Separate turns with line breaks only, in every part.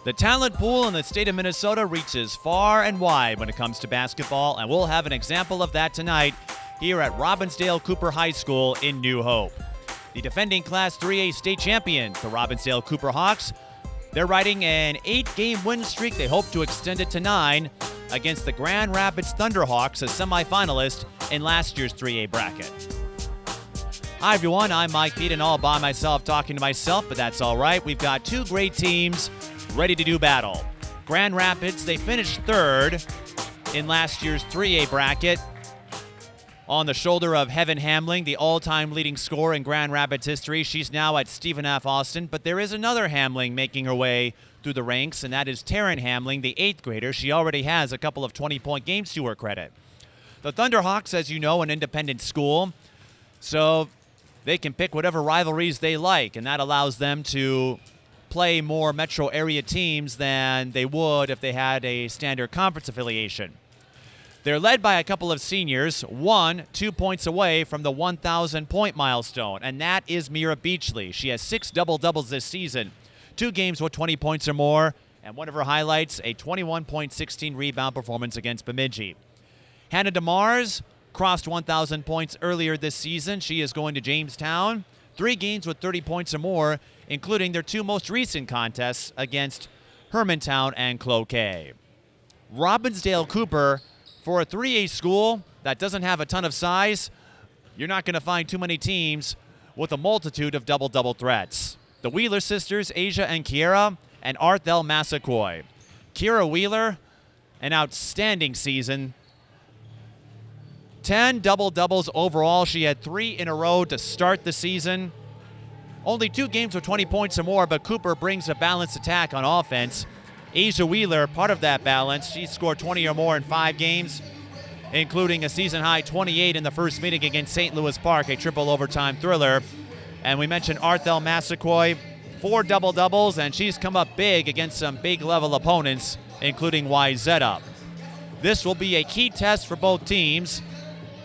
The talent pool in the state of Minnesota reaches far and wide when it comes to basketball, and we'll have an example of that tonight here at Robbinsdale Cooper High School in New Hope. The defending Class 3A state champions, the Robbinsdale Cooper Hawks, they're riding an 8-game win streak. They hope to extend it to 9 against the Grand Rapids Thunderhawks, a semifinalist in last year's 3A bracket. Hi everyone, I'm Mike Pete, and all by myself talking to myself, but that's all right. We've got two great teams ready to do battle. Grand Rapids, they finished third in last year's 3A bracket on the shoulder of Heaven Hamling, the all-time leading scorer in Grand Rapids history. She's now at Stephen F. Austin, but there is another Hamling making her way through the ranks, and that is Taryn Hamling, the 8th grader. She already has a couple of 20-point games to her credit. The Thunderhawks, as you know, an independent school, so they can pick whatever rivalries they like, and that allows them to play more metro area teams than they would if they had a standard conference affiliation. They're led by a couple of seniors, one 2 points away from the 1,000-point milestone, and that is Mira Beachley. She has 6 double-doubles this season, 2 games with 20 points or more, and one of her highlights, a 21-16 rebound performance against Bemidji. Hannah DeMars crossed 1,000 points earlier this season. She is going to Jamestown, 3 games with 30 points or more, including their 2 most recent contests against Hermantown and Cloquet. Robbinsdale Cooper, for a 3A school that doesn't have a ton of size, you're not going to find too many teams with a multitude of double-double threats. The Wheeler sisters, Asia and Kiera, and Arthel Massaquoi. Kiera Wheeler, an outstanding season. 10 double-doubles overall. She had 3 in a row to start the season. Only 2 games with 20 points or more, but Cooper brings a balanced attack on offense. Asia Wheeler, part of that balance, she scored 20 or more in 5 games, including a season-high 28 in the first meeting against St. Louis Park, a triple overtime thriller. And we mentioned Arthel Massaquoi, 4 double-doubles, and she's come up big against some big-level opponents, including YZ. This will be a key test for both teams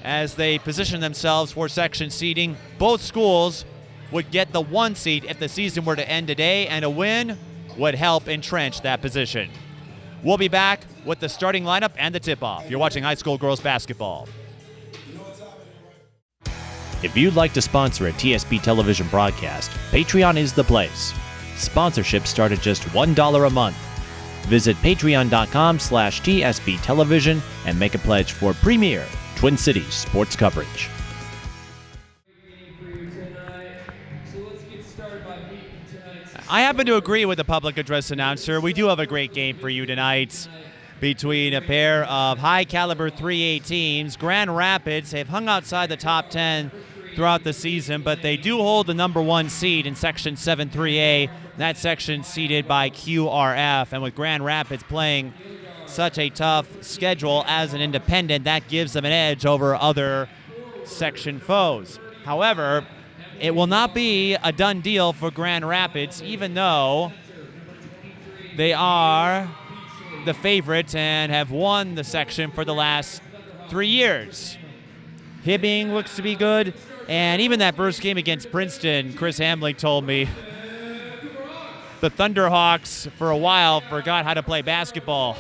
as they position themselves for section seeding. Both schools would get the 1 seed if the season were to end today, and a win would help entrench that position. We'll be back with the starting lineup and the tip-off. You're watching high school girls basketball. If you'd like to sponsor a TSP television broadcast, Patreon is the place. Sponsorships start at just $1 a month. Visit patreon.com/TSP television and make a pledge for premier Twin Cities sports coverage. I happen to agree with the public address announcer. We do have a great game for you tonight between a pair of high-caliber 3A teams. Grand Rapids have hung outside the top 10 throughout the season, but they do hold the number 1 seed in Section 7 3A. That section seeded by QRF, and with Grand Rapids playing such a tough schedule as an independent, that gives them an edge over other section foes. However, it will not be a done deal for Grand Rapids, even though they are the favorites and have won the section for the last 3 years. Hibbing looks to be good, and even that first game against Princeton, Chris Hamling told me the Thunderhawks for a while forgot how to play basketball.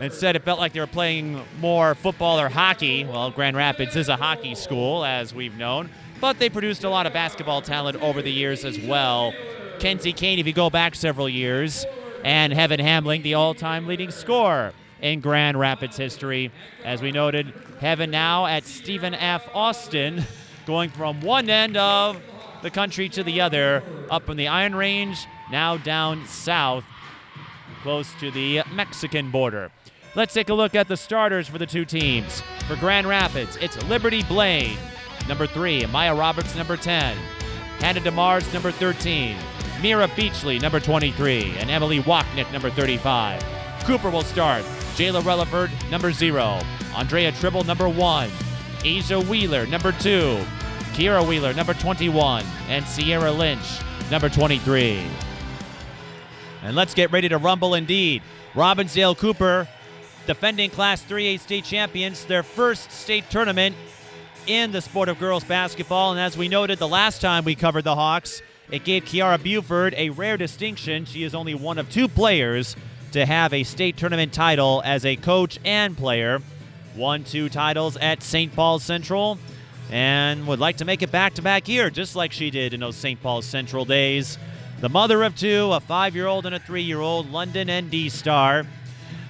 Instead, it felt like they were playing more football or hockey. Well, Grand Rapids is a hockey school, as we've known, but they produced a lot of basketball talent over the years as well. Kenzie Kane, if you go back several years, and Heaven Hamling, the all-time leading scorer in Grand Rapids history. As we noted, Heaven now at Stephen F. Austin, going from one end of the country to the other, up from the Iron Range, now down south, close to the Mexican border. Let's take a look at the starters for the two teams. For Grand Rapids, it's Liberty Blaine, number 3, Maya Roberts, number 10, Hannah DeMars, number 13, Mira Beachley, number 23, and Emily Wachnick, number 35. Cooper will start. Jayla Relaford, number 0, Andrea Tribble, number 1, Asia Wheeler, number 2, Kiera Wheeler, number 21, and Sierra Lynch, number 23. And let's get ready to rumble indeed. Robbinsdale Cooper, defending Class 3A state champions, their first state tournament in the sport of girls basketball. And as we noted the last time we covered the Hawks, it gave Kiara Buford a rare distinction. She is only one of 2 players to have a state tournament title as a coach and player. Won 2 titles at St. Paul Central and would like to make it back-to-back year, just like she did in those St. Paul Central days. The mother of 2, a 5-year-old and a 3-year-old, London ND star.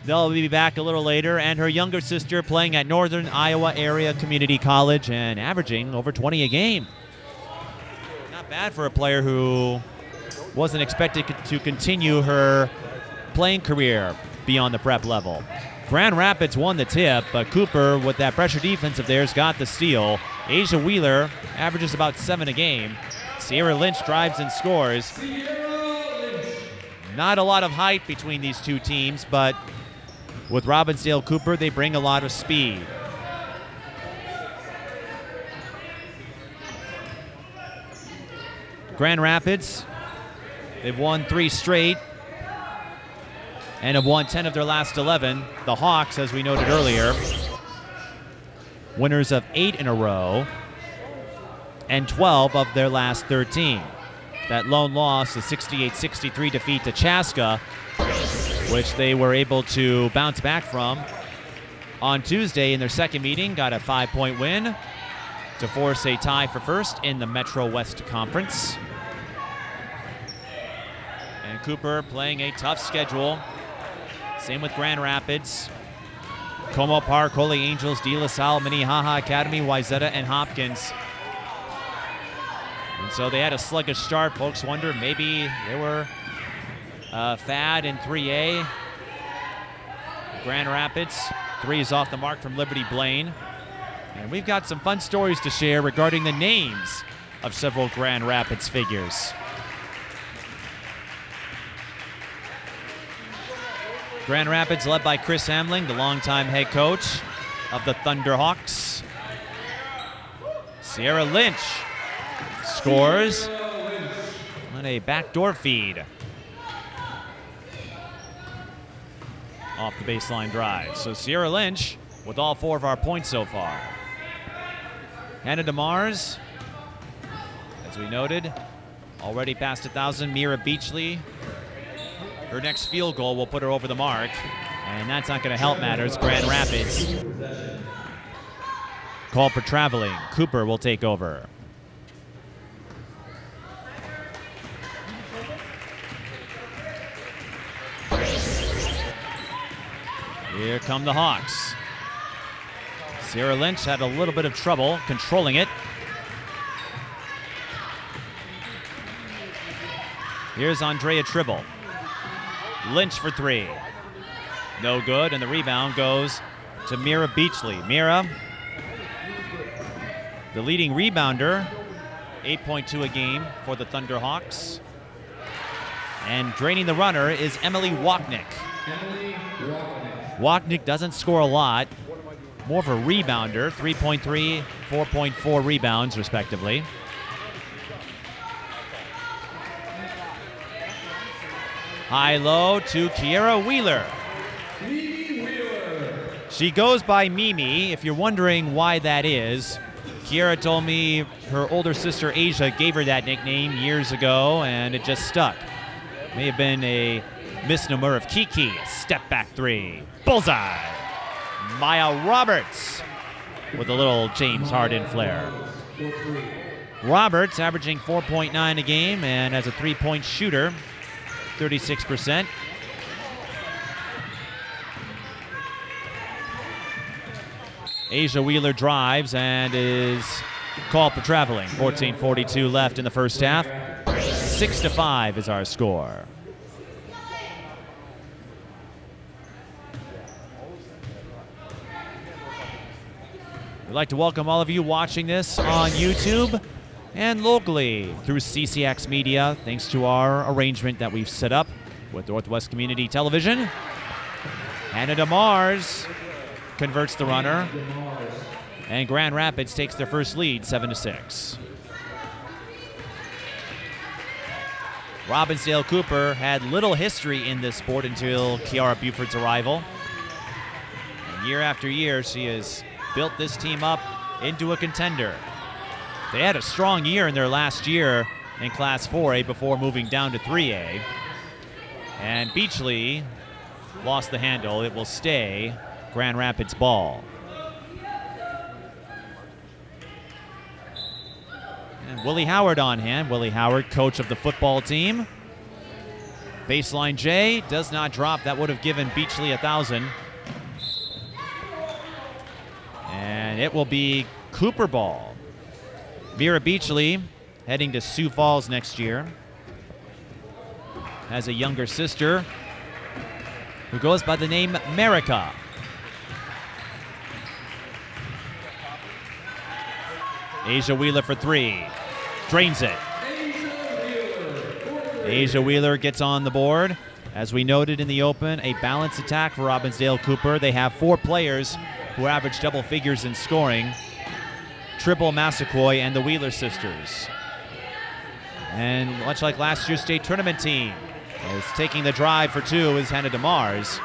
They'll be back a little later, and her younger sister playing at Northern Iowa Area Community College and averaging over 20 a game. Not bad for a player who wasn't expected to continue her playing career beyond the prep level. Grand Rapids won the tip, but Cooper, with that pressure defense of theirs, got the steal. Asia Wheeler averages about 7 a game. Sierra Lynch drives and scores. Not a lot of height between these 2 teams, but with Robbinsdale Cooper, they bring a lot of speed. Grand Rapids, they've won 3 straight and have won 10 of their last 11. The Hawks, as we noted earlier, winners of 8 in a row and 12 of their last 13. That lone loss, the 68-63 defeat to Chaska, which they were able to bounce back from on Tuesday in their second meeting, got a 5-point win to force a tie for first in the Metro West Conference. And Cooper playing a tough schedule. Same with Grand Rapids. Como Park, Holy Angels, De La Salle, Minnehaha Academy, Wayzata, and Hopkins. And so they had a sluggish start. Folks wonder maybe they were fad in 3A. Grand Rapids, 3 is off the mark from Liberty Blaine. And we've got some fun stories to share regarding the names of several Grand Rapids figures. Grand Rapids led by Chris Hamling, the longtime head coach of the Thunderhawks. Sierra Lynch scores on a backdoor feed off the baseline drive. So Sierra Lynch with all 4 of our points so far. Hannah DeMars, as we noted, already past 1,000. Mira Beachley, her next field goal will put her over the mark, and that's not going to help matters. Grand Rapids called for traveling. Cooper will take over. Here come the Hawks. Sierra Lynch had a little bit of trouble controlling it. Here's Andrea Tribble. Lynch for 3. No good, and the rebound goes to Mira Beachley. Mira, the leading rebounder, 8.2 a game for the Thunderhawks. And draining the runner is Emily Wachnick. Wachnick doesn't score a lot, more of a rebounder, 3.3, 4.4 rebounds, respectively. High-low to Kiara Wheeler. She goes by Mimi. If you're wondering why that is, Kiara told me her older sister Asia gave her that nickname years ago, and it just stuck. May have been a misnomer of Kiki. Step back 3. Bullseye. Maya Roberts with a little James Harden flair. Roberts averaging 4.9 a game and as a 3-point shooter, 36%. Asia Wheeler drives and is called for traveling. 14:42 left in the first half. 6-5 is our score. We'd like to welcome all of you watching this on YouTube and locally through CCX Media, thanks to our arrangement that we've set up with Northwest Community Television. Hannah DeMars converts the runner, and Grand Rapids takes their first lead, 7-6. Robbinsdale Cooper had little history in this sport until Kiara Buford's arrival. And year after year, she has built this team up into a contender. They had a strong year in their last year in Class 4A before moving down to 3A. And Beachley lost the handle. It will stay Grand Rapids ball. And Willie Howard on hand. Willie Howard, coach of the football team. Baseline J does not drop. That would have given Beachley 1,000. And it will be Cooper ball. Vera Beachley heading to Sioux Falls next year. Has a younger sister who goes by the name Merica. Asia Wheeler for 3. Drains it. Asia Wheeler gets on the board. As we noted in the open, a balanced attack for Robbinsdale Cooper. They have 4 players who average double figures in scoring. Triple Massaquoi and the Wheeler sisters. And much like last year's state tournament team, as taking the drive for 2 is Hannah DeMars.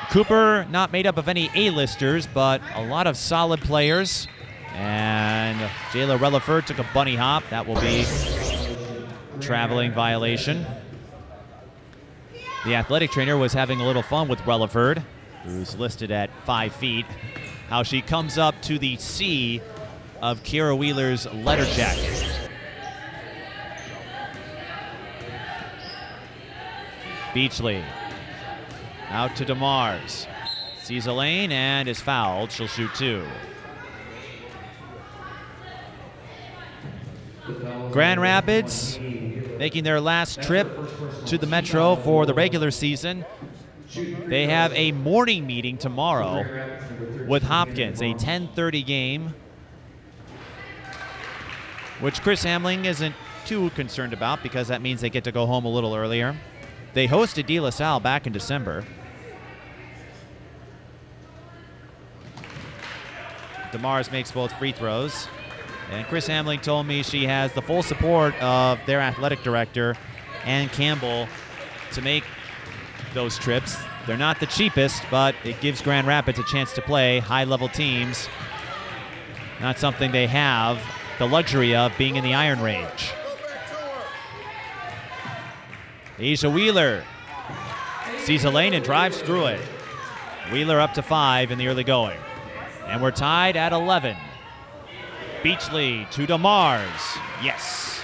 Cooper not made up of any A-listers, but a lot of solid players. And Jayla Relaford took a bunny hop. That will be a traveling violation. The athletic trainer was having a little fun with Relaford, who's listed at 5 feet. How she comes up to the C of Kira Wheeler's letter jacket. Beachley out to DeMars. Sees a lane and is fouled. She'll shoot 2. Grand Rapids making their last trip to the Metro for the regular season. They have a morning meeting tomorrow with Hopkins, a 10:30 game, which Chris Hamling isn't too concerned about because that means they get to go home a little earlier. They hosted De La Salle back in December. DeMars makes both free throws. And Chris Hamling told me she has the full support of their athletic director, Ann Campbell, to make those trips. They're not the cheapest, but it gives Grand Rapids a chance to play high-level teams. Not something they have the luxury of being in the Iron Range. Asia Wheeler sees a lane and drives through it. Wheeler up to 5 in the early going. And we're tied at 11. Beachley to DeMars. Yes.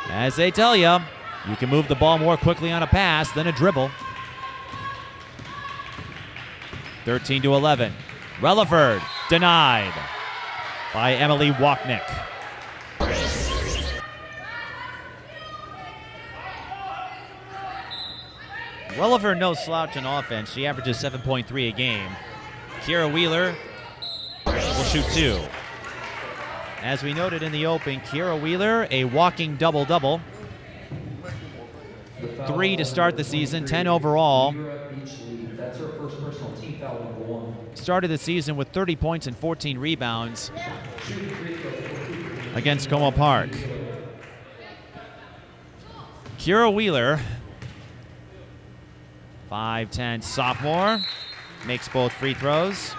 As they tell you, you can move the ball more quickly on a pass than a dribble. 13-11. Relaford denied by Emily Wachnick. Relaford no slouch in offense. She averages 7.3 a game. Kira Wheeler will shoot 2. As we noted in the open, Kira Wheeler, a walking double-double. 3 to start the season, 10 overall. Started the season with 30 points and 14 rebounds against Como Park. Kira Wheeler, 5'10" sophomore, makes both free throws.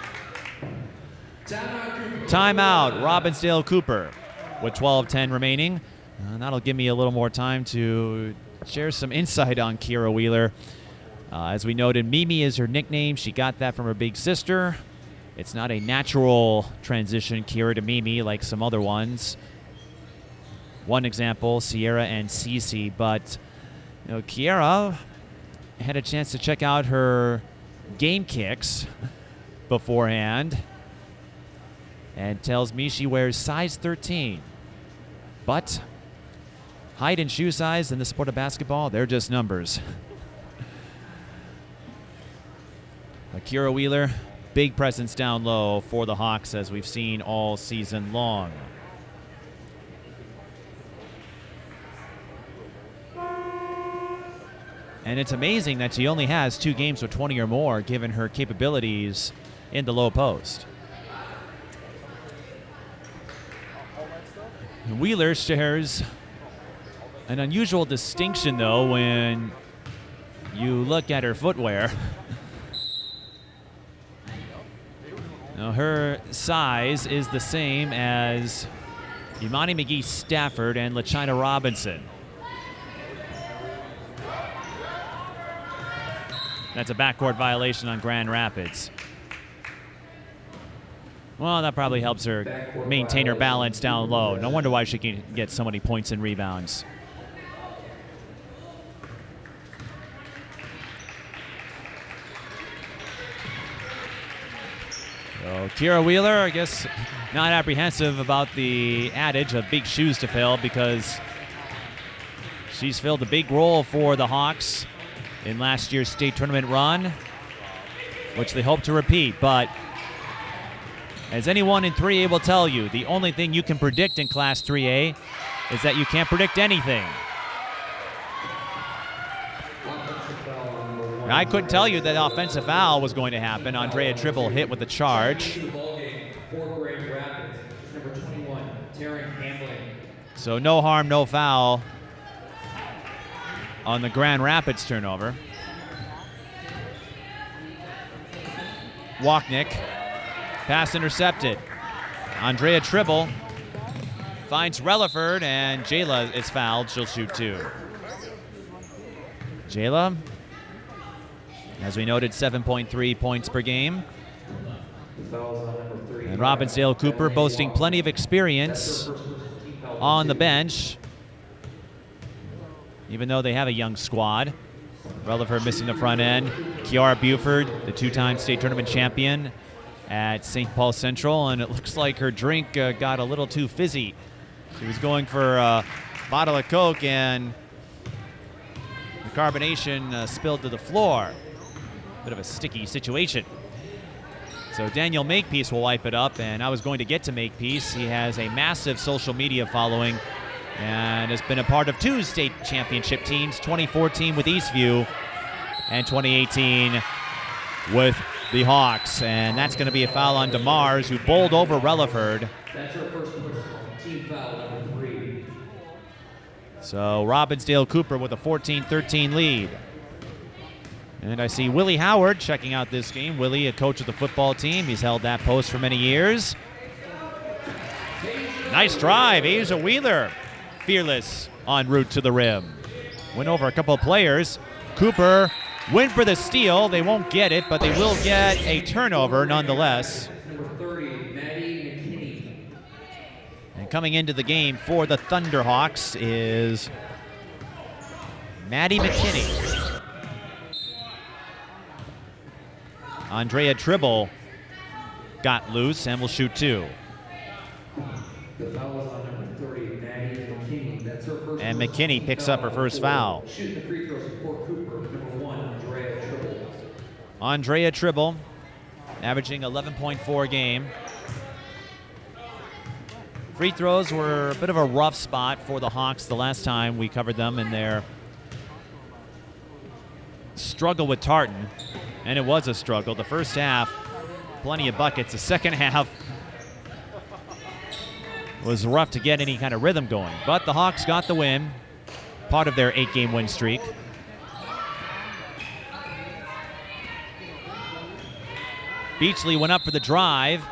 Timeout, Robbinsdale Cooper with 12:10 remaining. That'll give me a little more time to share some insight on Kira Wheeler. As we noted, Mimi is her nickname. She got that from her big sister. It's not a natural transition, Kira to Mimi, like some other ones. One example, Sierra and Cece, but Kira had a chance to check out her game kicks beforehand and tells me she wears size 13. But height and shoe size in the sport of basketball, they're just numbers. Kira Wheeler, big presence down low for the Hawks as we've seen all season long. And it's amazing that she only has 2 games with 20 or more given her capabilities in the low post. Wheeler shares an unusual distinction, though, when you look at her footwear. Now her size is the same as Imani McGee Stafford and LaChina Robinson. That's a backcourt violation on Grand Rapids. Well, that probably helps her maintain her balance down low. No wonder why she can get so many points and rebounds. So Kira Wheeler, I guess, not apprehensive about the adage of big shoes to fill, because she's filled a big role for the Hawks in last year's state tournament run, which they hope to repeat. But as anyone in 3A will tell you, the only thing you can predict in Class 3A is that you can't predict anything. I couldn't tell you that offensive foul was going to happen. Andrea Tribble hit with the charge. So no harm, no foul on the Grand Rapids turnover. Wachnick, pass intercepted. Andrea Tribble finds Relaford, and Jayla is fouled. She'll shoot 2. Jayla, as we noted, 7.3 points per game. And Robbinsdale Cooper boasting plenty of experience on the bench, even though they have a young squad. Relaford missing the front end. Kiara Buford, the 2-time state tournament champion at St. Paul Central, and it looks like her drink got a little too fizzy. She was going for a bottle of Coke, and the carbonation spilled to the floor. Bit of a sticky situation. So Daniel Makepeace will wipe it up, and I was going to get to Makepeace. He has a massive social media following and has been a part of 2 state championship teams, 2014 with Eastview and 2018 with the Hawks. And that's going to be a foul on DeMars, who bowled over Relaford.
That's her first personal team foul, number 3.
So Robbinsdale Cooper with a 14-13 lead. And I see Willie Howard checking out this game. Willie, a coach of the football team. He's held that post for many years. Nice drive. Asia Wheeler, fearless en route to the rim. Went over a couple of players. Cooper went for the steal. They won't get it, but they will get a turnover nonetheless.
Number 30, Maddie McKinney.
And coming into the game for the Thunderhawks is Maddie McKinney. Andrea Tribble got loose and will shoot 2.
The foul is on number 30, Maddie McKinney. That's her first.
And McKinney picks up her first foul.
Shooting the free throws for Cooper, number 1, Andrea Tribble.
Andrea Tribble, averaging 11.4 a game. Free throws were a bit of a rough spot for the Hawks the last time we covered them in their struggle with Tartan. And it was a struggle. The first half, plenty of buckets. The second half was rough to get any kind of rhythm going. But the Hawks got the win, part of their 8-game win streak. Beachley went up for the drive.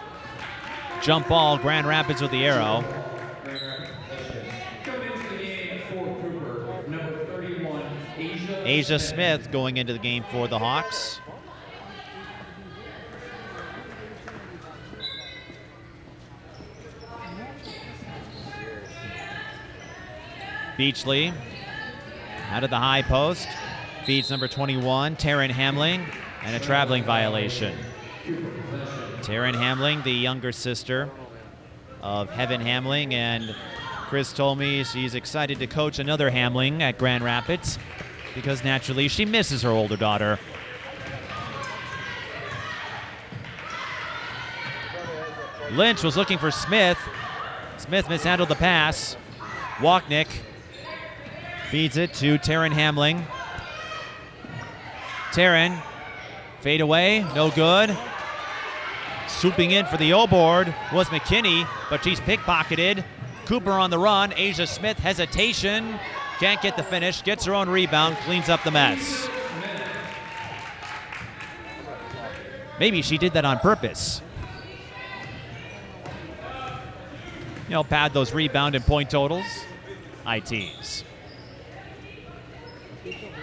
Jump ball, Grand Rapids with the arrow. Asia Smith going into the game for the Hawks. Beachley out of the high post, feeds number 21, Taryn Hamling, and a traveling violation. Taryn Hamling, the younger sister of Heaven Hamling, and Chris told me she's excited to coach another Hamling at Grand Rapids because naturally she misses her older daughter. Lynch was looking for Smith. Smith mishandled the pass. Wachnick feeds it to Taryn Hamling. Taryn, fade away, no good. Swooping in for the O-board was McKinney, but she's pickpocketed. Cooper on the run. Asia Smith, hesitation. Can't get the finish, gets her own rebound, cleans up the mess. Maybe she did that on purpose. pad those rebound and point totals. ITs.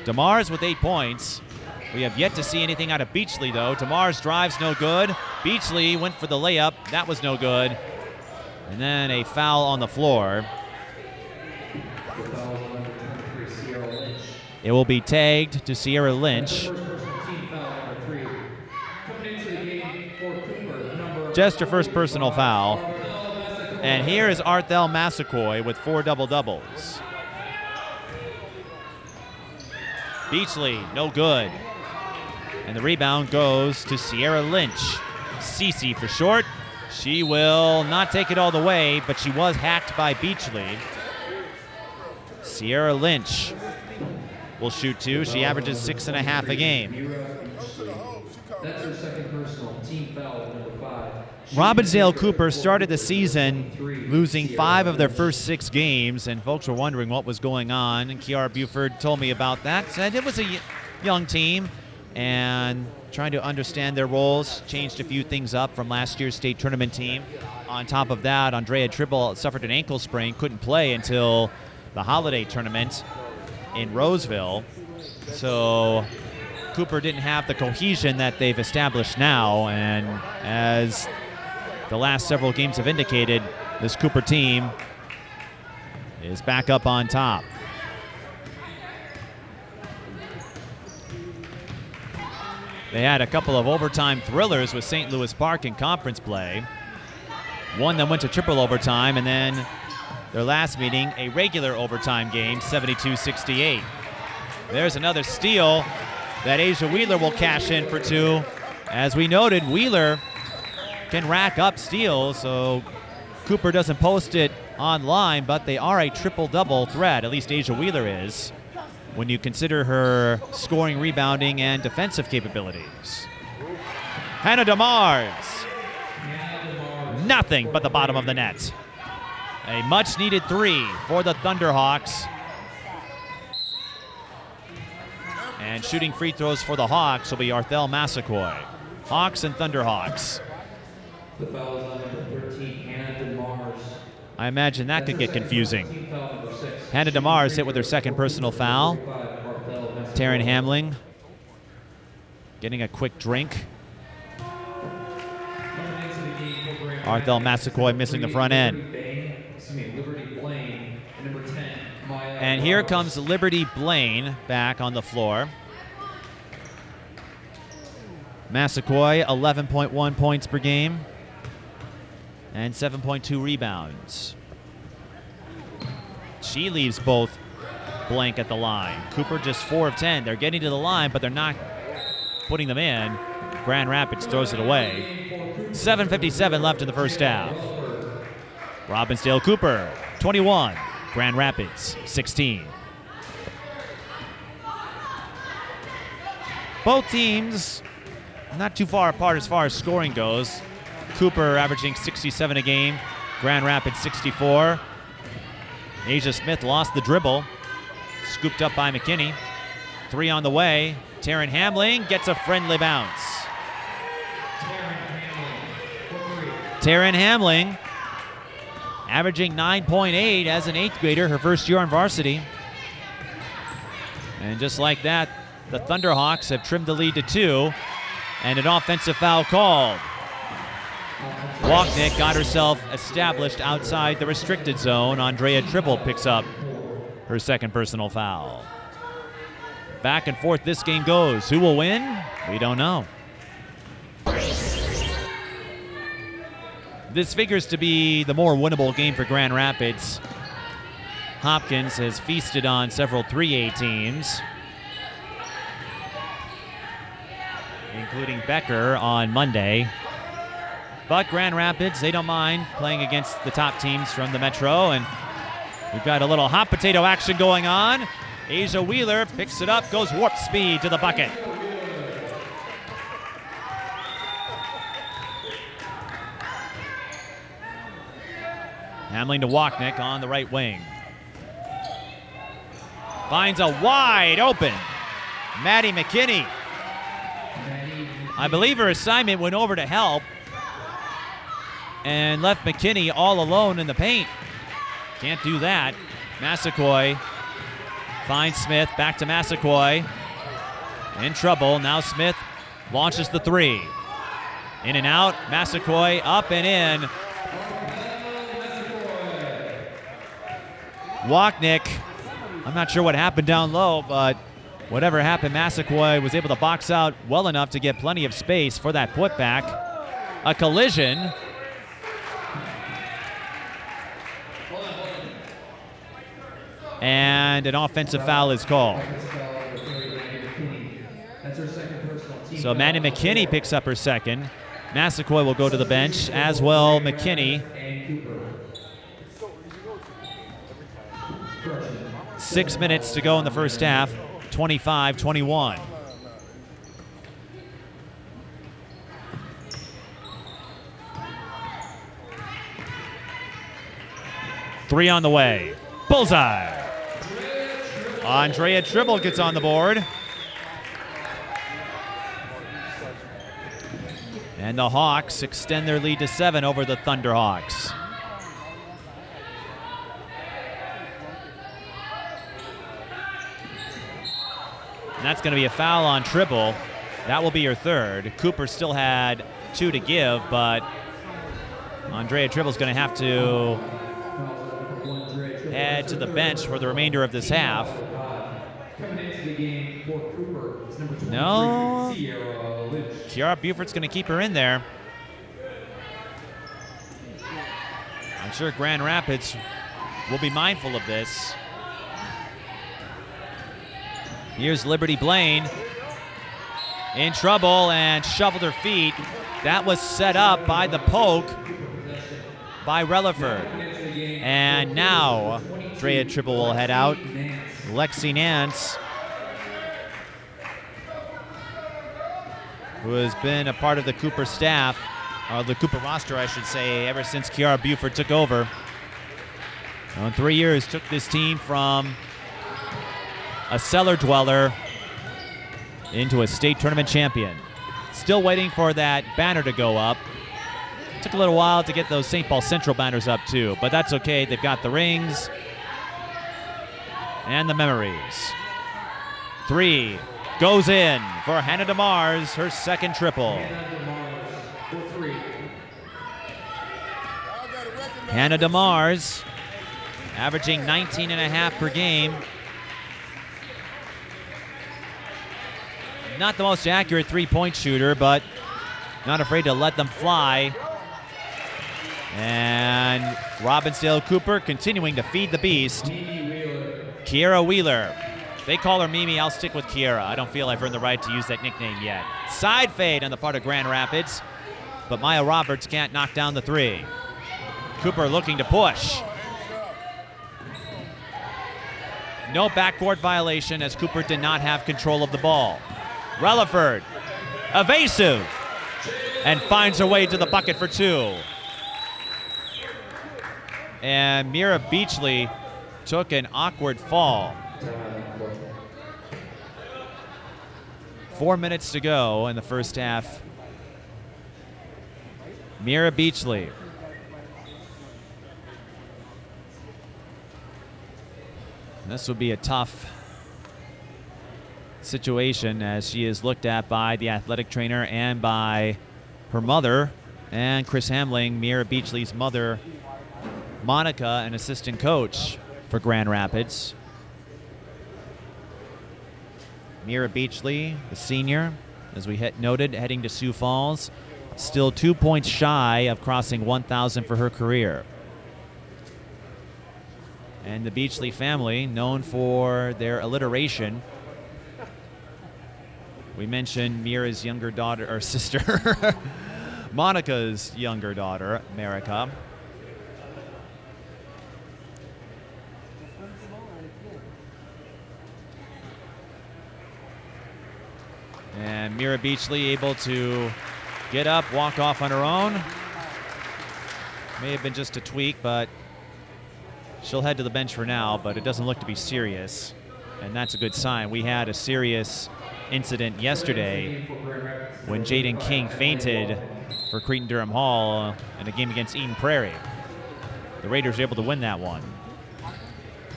DeMars with 8 points. We have yet to see anything out of Beachley, though. DeMars drives, no good. Beachley went for the layup. That was no good. And then a foul on the floor. It will be tagged to Sierra Lynch. Just her first personal foul. And here is Arthel Massaquoi with 4 double-doubles. Beachley, no good. And the rebound goes to Sierra Lynch. Cece for short. She will not take it all the way, but she was hacked by Beachley. Sierra Lynch will shoot 2. She averages 6.5 a game.
That's her second personal. Team foul, number 5.
Robbinsdale Cooper started the season losing 5 of their first 6 games, and folks were wondering what was going on. And Kiara Buford told me about that. Said it was a young team and trying to understand their roles, changed a few things up from last year's state tournament team. On top of that, Andrea Tribble suffered an ankle sprain, couldn't play until the holiday tournament in Roseville. So Cooper didn't have the cohesion that they've established now, and as the last several games have indicated, this Cooper team is back up on top. They had a couple of overtime thrillers with St. Louis Park in conference play. One that went to triple overtime, and then their last meeting, a regular overtime game, 72-68. There's another steal that Asia Wheeler will cash in for 2. As we noted, Wheeler can rack up steals, so Cooper doesn't post it online, but they are a triple-double threat, at least Asia Wheeler is, when you consider her scoring, rebounding, and defensive capabilities. Hannah DeMars. Nothing but the bottom of the net. A much-needed 3 for the Thunderhawks. And shooting free throws for the Hawks will be Arthel Massaquoi. Hawks and Thunderhawks.
The foul is on number 13, Hannah DeMars.
I imagine that could get confusing. Hannah DeMars hit with her second personal foul. Taryn Hamling getting a quick drink. Arthel Massaquoi missing the front end. And here comes Liberty Blaine back on the floor. Massaquoi, 11.1 points per game and 7.2 rebounds. She leaves both blank at the line. Cooper just 4 of 10. They're getting to the line, but they're not putting them in. Grand Rapids throws it away. 7:57 left in the first half. Robbinsdale Cooper, 21. Grand Rapids, 16. Both teams not too far apart as far as scoring goes. Cooper averaging 67 a game. Grand Rapids, 64. Asia Smith lost the dribble. Scooped up by McKinney. 3 on the way. Taryn Hamling gets a friendly bounce. Taryn Hamling averaging 9.8 as an 8th grader, her first year on varsity. And just like that, the Thunderhawks have trimmed the lead to 2, and an offensive foul called. Walknick got herself established outside the restricted zone. Andrea Tribble picks up her second personal foul. Back and forth this game goes. Who will win? We don't know. This figures to be the more winnable game for Grand Rapids. Hopkins has feasted on several 3A teams, including Becker on Monday. But Grand Rapids, they don't mind playing against the top teams from the Metro, and we've got a little hot potato action going on. Asia Wheeler picks it up, goes warp speed to the bucket. Hamling to Walknick on the right wing. Finds a wide open Maddie McKinney. I believe her assignment went over to help. and left McKinney all alone in the paint. Can't do that. Massaquoi finds Smith. Back to Massaquoi. In trouble. Now Smith launches the three. In and out. Massaquoi up and in. Wachnick, I'm not sure what happened down low, but whatever happened, Massaquoi was able to box out well enough to get plenty of space for that putback. A collision. And an offensive foul is called. So Manny McKinney picks up her second. Massaquoi will go to the bench, as well McKinney. 6 minutes to go in the first half, 25-21. Three on the way. Bullseye. Andrea Tribble gets on the board. And the Hawks extend their lead to 7 over the Thunderhawks. And that's going to be a foul on Tribble. That will be your third. Cooper still had 2 to give, but Andrea Tribble's going to have to head to the bench for the remainder of this half. No. Kiara Buford's going to keep her in there. I'm sure Grand Rapids will be mindful of this. Here's Liberty Blaine in trouble and shoveled her feet. That was set up by the poke by Relaford. And now Drea Tribble will head out. Lexi Nance, who has been a part of the Cooper staff, the Cooper roster, I should say, ever since Kiara Buford took over. In 3 years, took this team from a cellar dweller into a state tournament champion. Still waiting for that banner to go up. Took a little while to get those St. Paul Central banners up too, but that's okay. They've got the rings and the memories. 3 goes in for Hannah DeMars, her second triple. Hannah DeMars averaging 19.5 per game. Not the most accurate three-point shooter, but not afraid to let them fly. And Robbinsdale Cooper continuing to feed the beast. Kiera Wheeler. They call her Mimi. I'll stick with Kiera. I don't feel I've earned the right to use that nickname yet. Side fade on the part of Grand Rapids, but Maya Roberts can't knock down the three. Cooper looking to push. No backcourt violation as Cooper did not have control of the ball. Relaford, evasive, and finds her way to the bucket for 2. And Mira Beachley took an awkward fall. 4 minutes to go in the first half. Mira Beachley. This will be a tough situation as she is looked at by the athletic trainer and by her mother and Chris Hamling, Mira Beachley's mother, Monica, an assistant coach for Grand Rapids. Mira Beachley, the senior, as we noted, heading to Sioux Falls, still 2 points shy of crossing 1,000 for her career. And the Beachley family, known for their alliteration. We mentioned Mira's younger daughter, or sister, Monica's younger daughter, Marika. And Mira Beachley able to get up, walk off on her own. May have been just a tweak, but she'll head to the bench for now, but it doesn't look to be serious. And that's a good sign. We had a serious incident yesterday when Jaden King fainted for Cretin-Durham Hall in a game against Eden Prairie. The Raiders are able to win that one.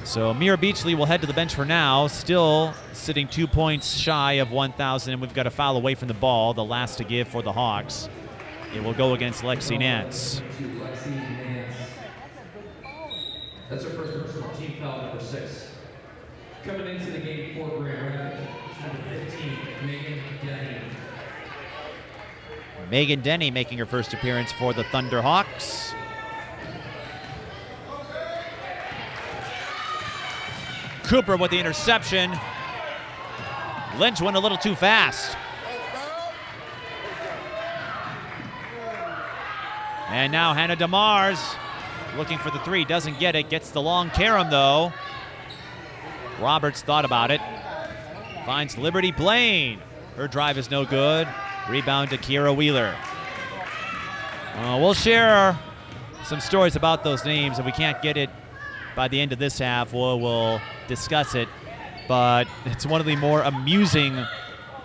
So Mira Beachley will head to the bench for now, still sitting 2 points shy of 1,000, and we've got a foul away from the ball, the last to give for the Hawks. It will go against Lexi Nance.
That's her first personal team foul, number 6. Coming into the game for Grand Rapids, number 15, Megan Denny.
Megan Denny making her first appearance for the Thunderhawks. Cooper with the interception. Lynch went a little too fast. And now Hannah DeMars looking for the 3, doesn't get it, gets the long carom though. Roberts thought about it. Finds Liberty Blaine. Her drive is no good. Rebound to Kiera Wheeler. We'll share some stories about those names. If we can't get it by the end of this half, we'll discuss it. But it's one of the more amusing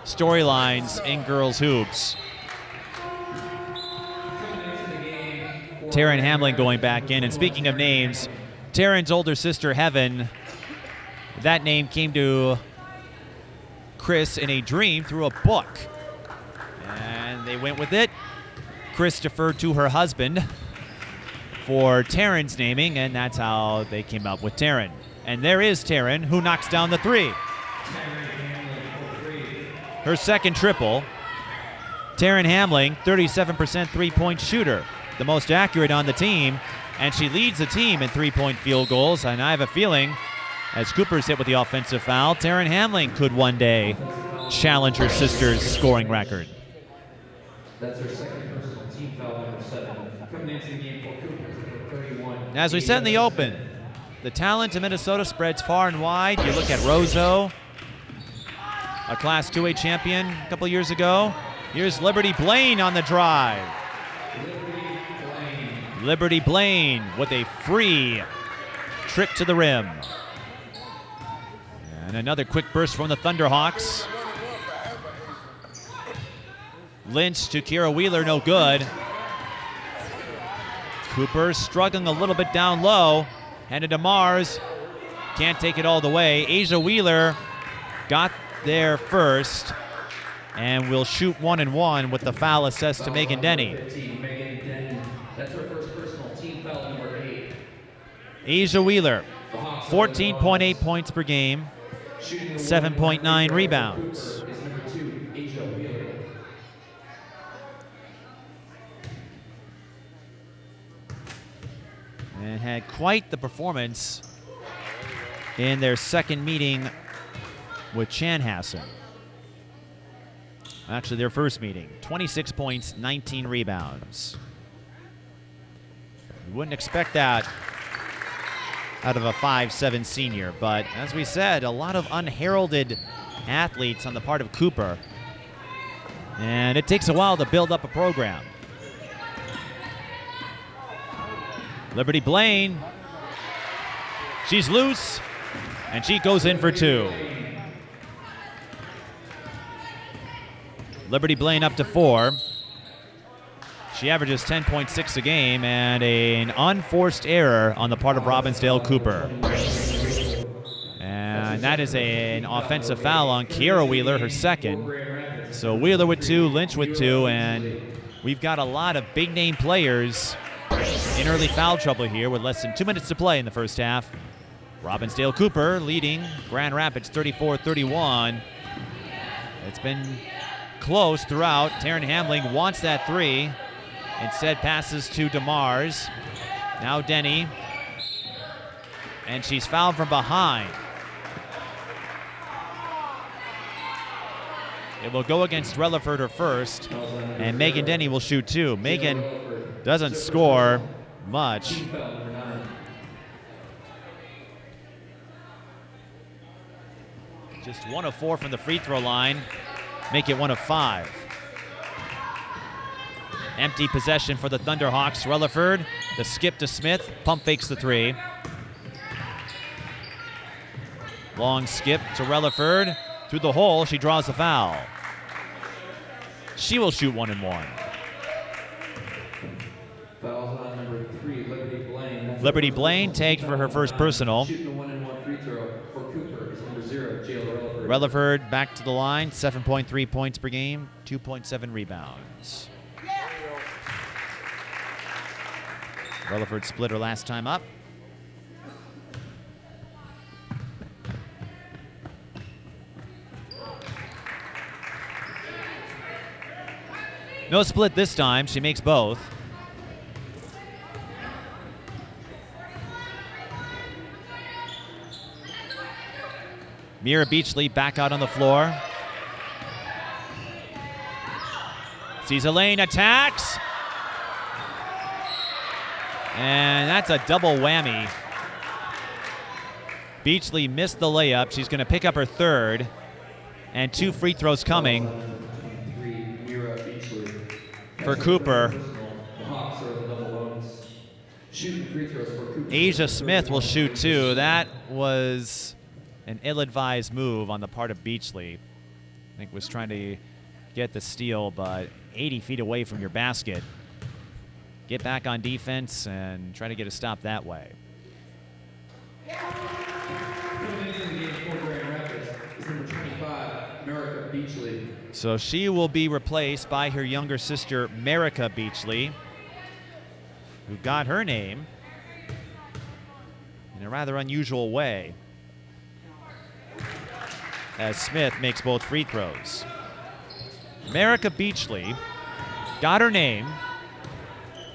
storylines in girls hoops. Taryn Hamling going back in. And speaking of names, Taryn's older sister, Heaven, that name came to Chris in a dream through a book. And they went with it. Chris deferred to her husband for Taryn's naming, and that's how they came up with Taryn. And there is Taryn, who knocks down the 3. Her second triple. Taryn Hamling, 37% three-point shooter, the most accurate on the team, and she leads the team in three-point field goals. And I have a feeling, as Cooper's hit with the offensive foul, Taryn Hamling could one day challenge her sister's scoring record.
That's her second personal team foul, number 7. Coming into the game for Cooper, 31.
As we said in the open, the talent in Minnesota spreads far and wide. You look at Roseau, a Class 2A champion a couple years ago. Here's Liberty Blaine on the drive. Liberty Blaine with a free trip to the rim. And another quick burst from the Thunderhawks. Lynch to Kiera Wheeler, no good. Cooper struggling a little bit down low. Handed to Mars. Can't take it all the way. Asia Wheeler got there first and will shoot 1 and 1 with the foul assessed to Megan Denny.
That's her first personal team foul, number 8.
Asia Wheeler, 14.8 points per game, 7.9 rebounds.
Is number 2, Asia Wheeler.
And had quite the performance in their second meeting with Chanhassen. Actually, their first meeting. 26 points, 19 rebounds. You wouldn't expect that out of a 5'7" senior, but as we said, a lot of unheralded athletes on the part of Cooper. And it takes a while to build up a program. Liberty Blaine, she's loose, and she goes in for 2. Liberty Blaine up to 4. She averages 10.6 a game, and an unforced error on the part of Robbinsdale Cooper. And that is an offensive foul on Kiera Wheeler, her second. So Wheeler with 2, Lynch with 2, and we've got a lot of big-name players in early foul trouble here with less than 2 minutes to play in the first half. Robbinsdale Cooper leading Grand Rapids 34-31. It's been close throughout. Taryn Hamling wants that 3. Instead passes to DeMars. Now Denny. And she's fouled from behind. It will go against Relaford her first. And Megan Denny will shoot 2. Megan doesn't score much. Just 1 of 4 from the free throw line. Make it 1 of 5. Empty possession for the Thunderhawks. Relaford, the skip to Smith. Pump fakes the 3. Long skip to Relaford. Through the hole, she draws the foul. She will shoot 1 and 1. Liberty Blaine tagged for her first personal.
Shooting a 1-and-1 free throw for Cooper is number 0, Jalen Relaford.
Relaford back to the line, 7.3 points per game, 2.7 rebounds. Relaford split her last time up. No split this time. She makes both. Mira Beachley back out on the floor. Sees a lane, attacks. And that's a double whammy. Beachley missed the layup. She's going to pick up her third. And 2 free throws coming for Cooper. Asia Smith will shoot 2. That was an ill-advised move on the part of Beachley. I think was trying to get the steal, but 80 feet away from your basket. Get back on defense and try to get a stop that way. So she will be replaced by her younger sister, Marika Beachley, who got her name in a rather unusual way, as Smith makes both free throws. Marika Beachley got her name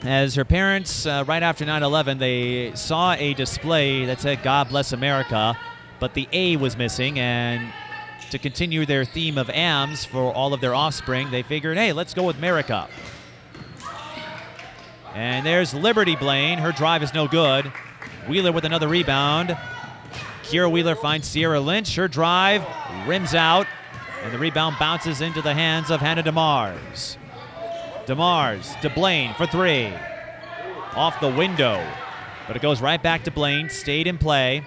as her parents, right after 9/11, they saw a display that said, "God bless America," but the A was missing, and to continue their theme of AMS for all of their offspring, they figured, hey, let's go with Marika. And there's Liberty Blaine. Her drive is no good. Wheeler with another rebound. Kira Wheeler finds Sierra Lynch. Her drive rims out, and the rebound bounces into the hands of Hannah DeMars. DeMars to Blaine for 3. Off the window, but it goes right back to Blaine. Stayed in play.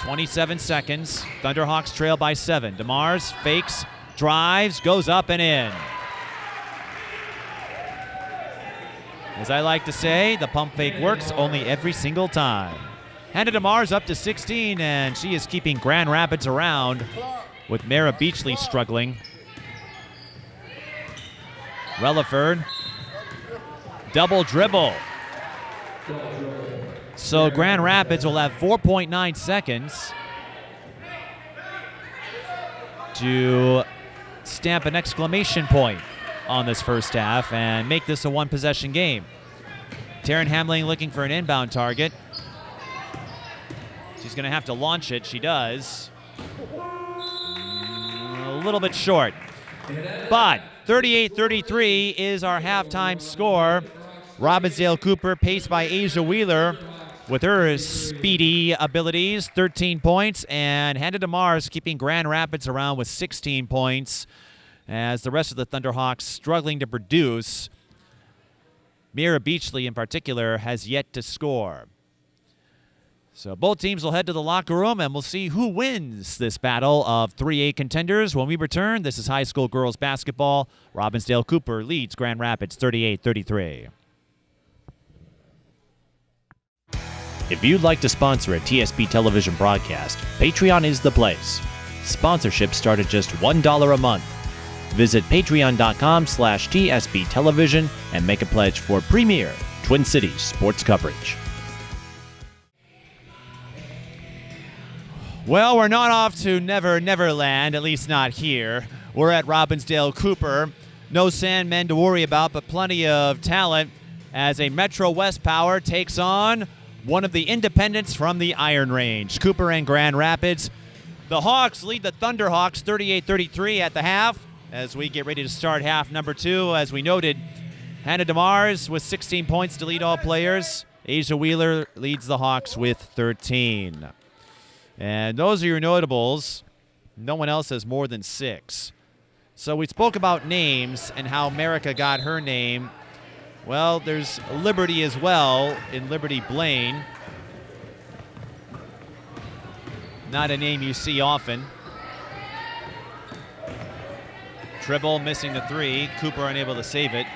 27 seconds. Thunderhawks trail by 7. DeMars fakes, drives, goes up and in. As I like to say, the pump fake works only every single time. Hannah DeMars up to 16, and she is keeping Grand Rapids around with Mara Beachley struggling. Relaford, double dribble. So Grand Rapids will have 4.9 seconds to stamp an exclamation point on this first half and make this a one-possession game. Taryn Hamling looking for an inbound target. She's going to have to launch it. She does. A little bit short. But 38-33 is our halftime score. Robbinsdale Cooper paced by Asia Wheeler with her speedy abilities, 13 points, and Hannah DeMars keeping Grand Rapids around with 16 points as the rest of the Thunderhawks struggling to produce. Mira Beachley in particular has yet to score. So both teams will head to the locker room, and we'll see who wins this battle of 3A contenders. When we return, this is high school girls basketball. Robbinsdale Cooper leads Grand Rapids 38-33. If you'd like to sponsor a TSP television broadcast, Patreon is the place. Sponsorships start at just $1 a month. Visit patreon.com/TSP television and make a pledge for premier Twin Cities sports coverage. Well, we're not off to Never Neverland, at least not here. We're at Robbinsdale Cooper. No Sandmen to worry about, but plenty of talent as a Metro West power takes on one of the independents from the Iron Range, Cooper and Grand Rapids. The Hawks lead the Thunderhawks 38-33 at the half as we get ready to start half number 2. As we noted, Hannah DeMars with 16 points to lead all players. Asia Wheeler leads the Hawks with 13. And those are your notables. No one else has more than 6. So we spoke about names and how Marika got her name. Well, there's Liberty as well in Liberty Blaine. Not a name you see often. Dribble missing the 3. Cooper unable to save it.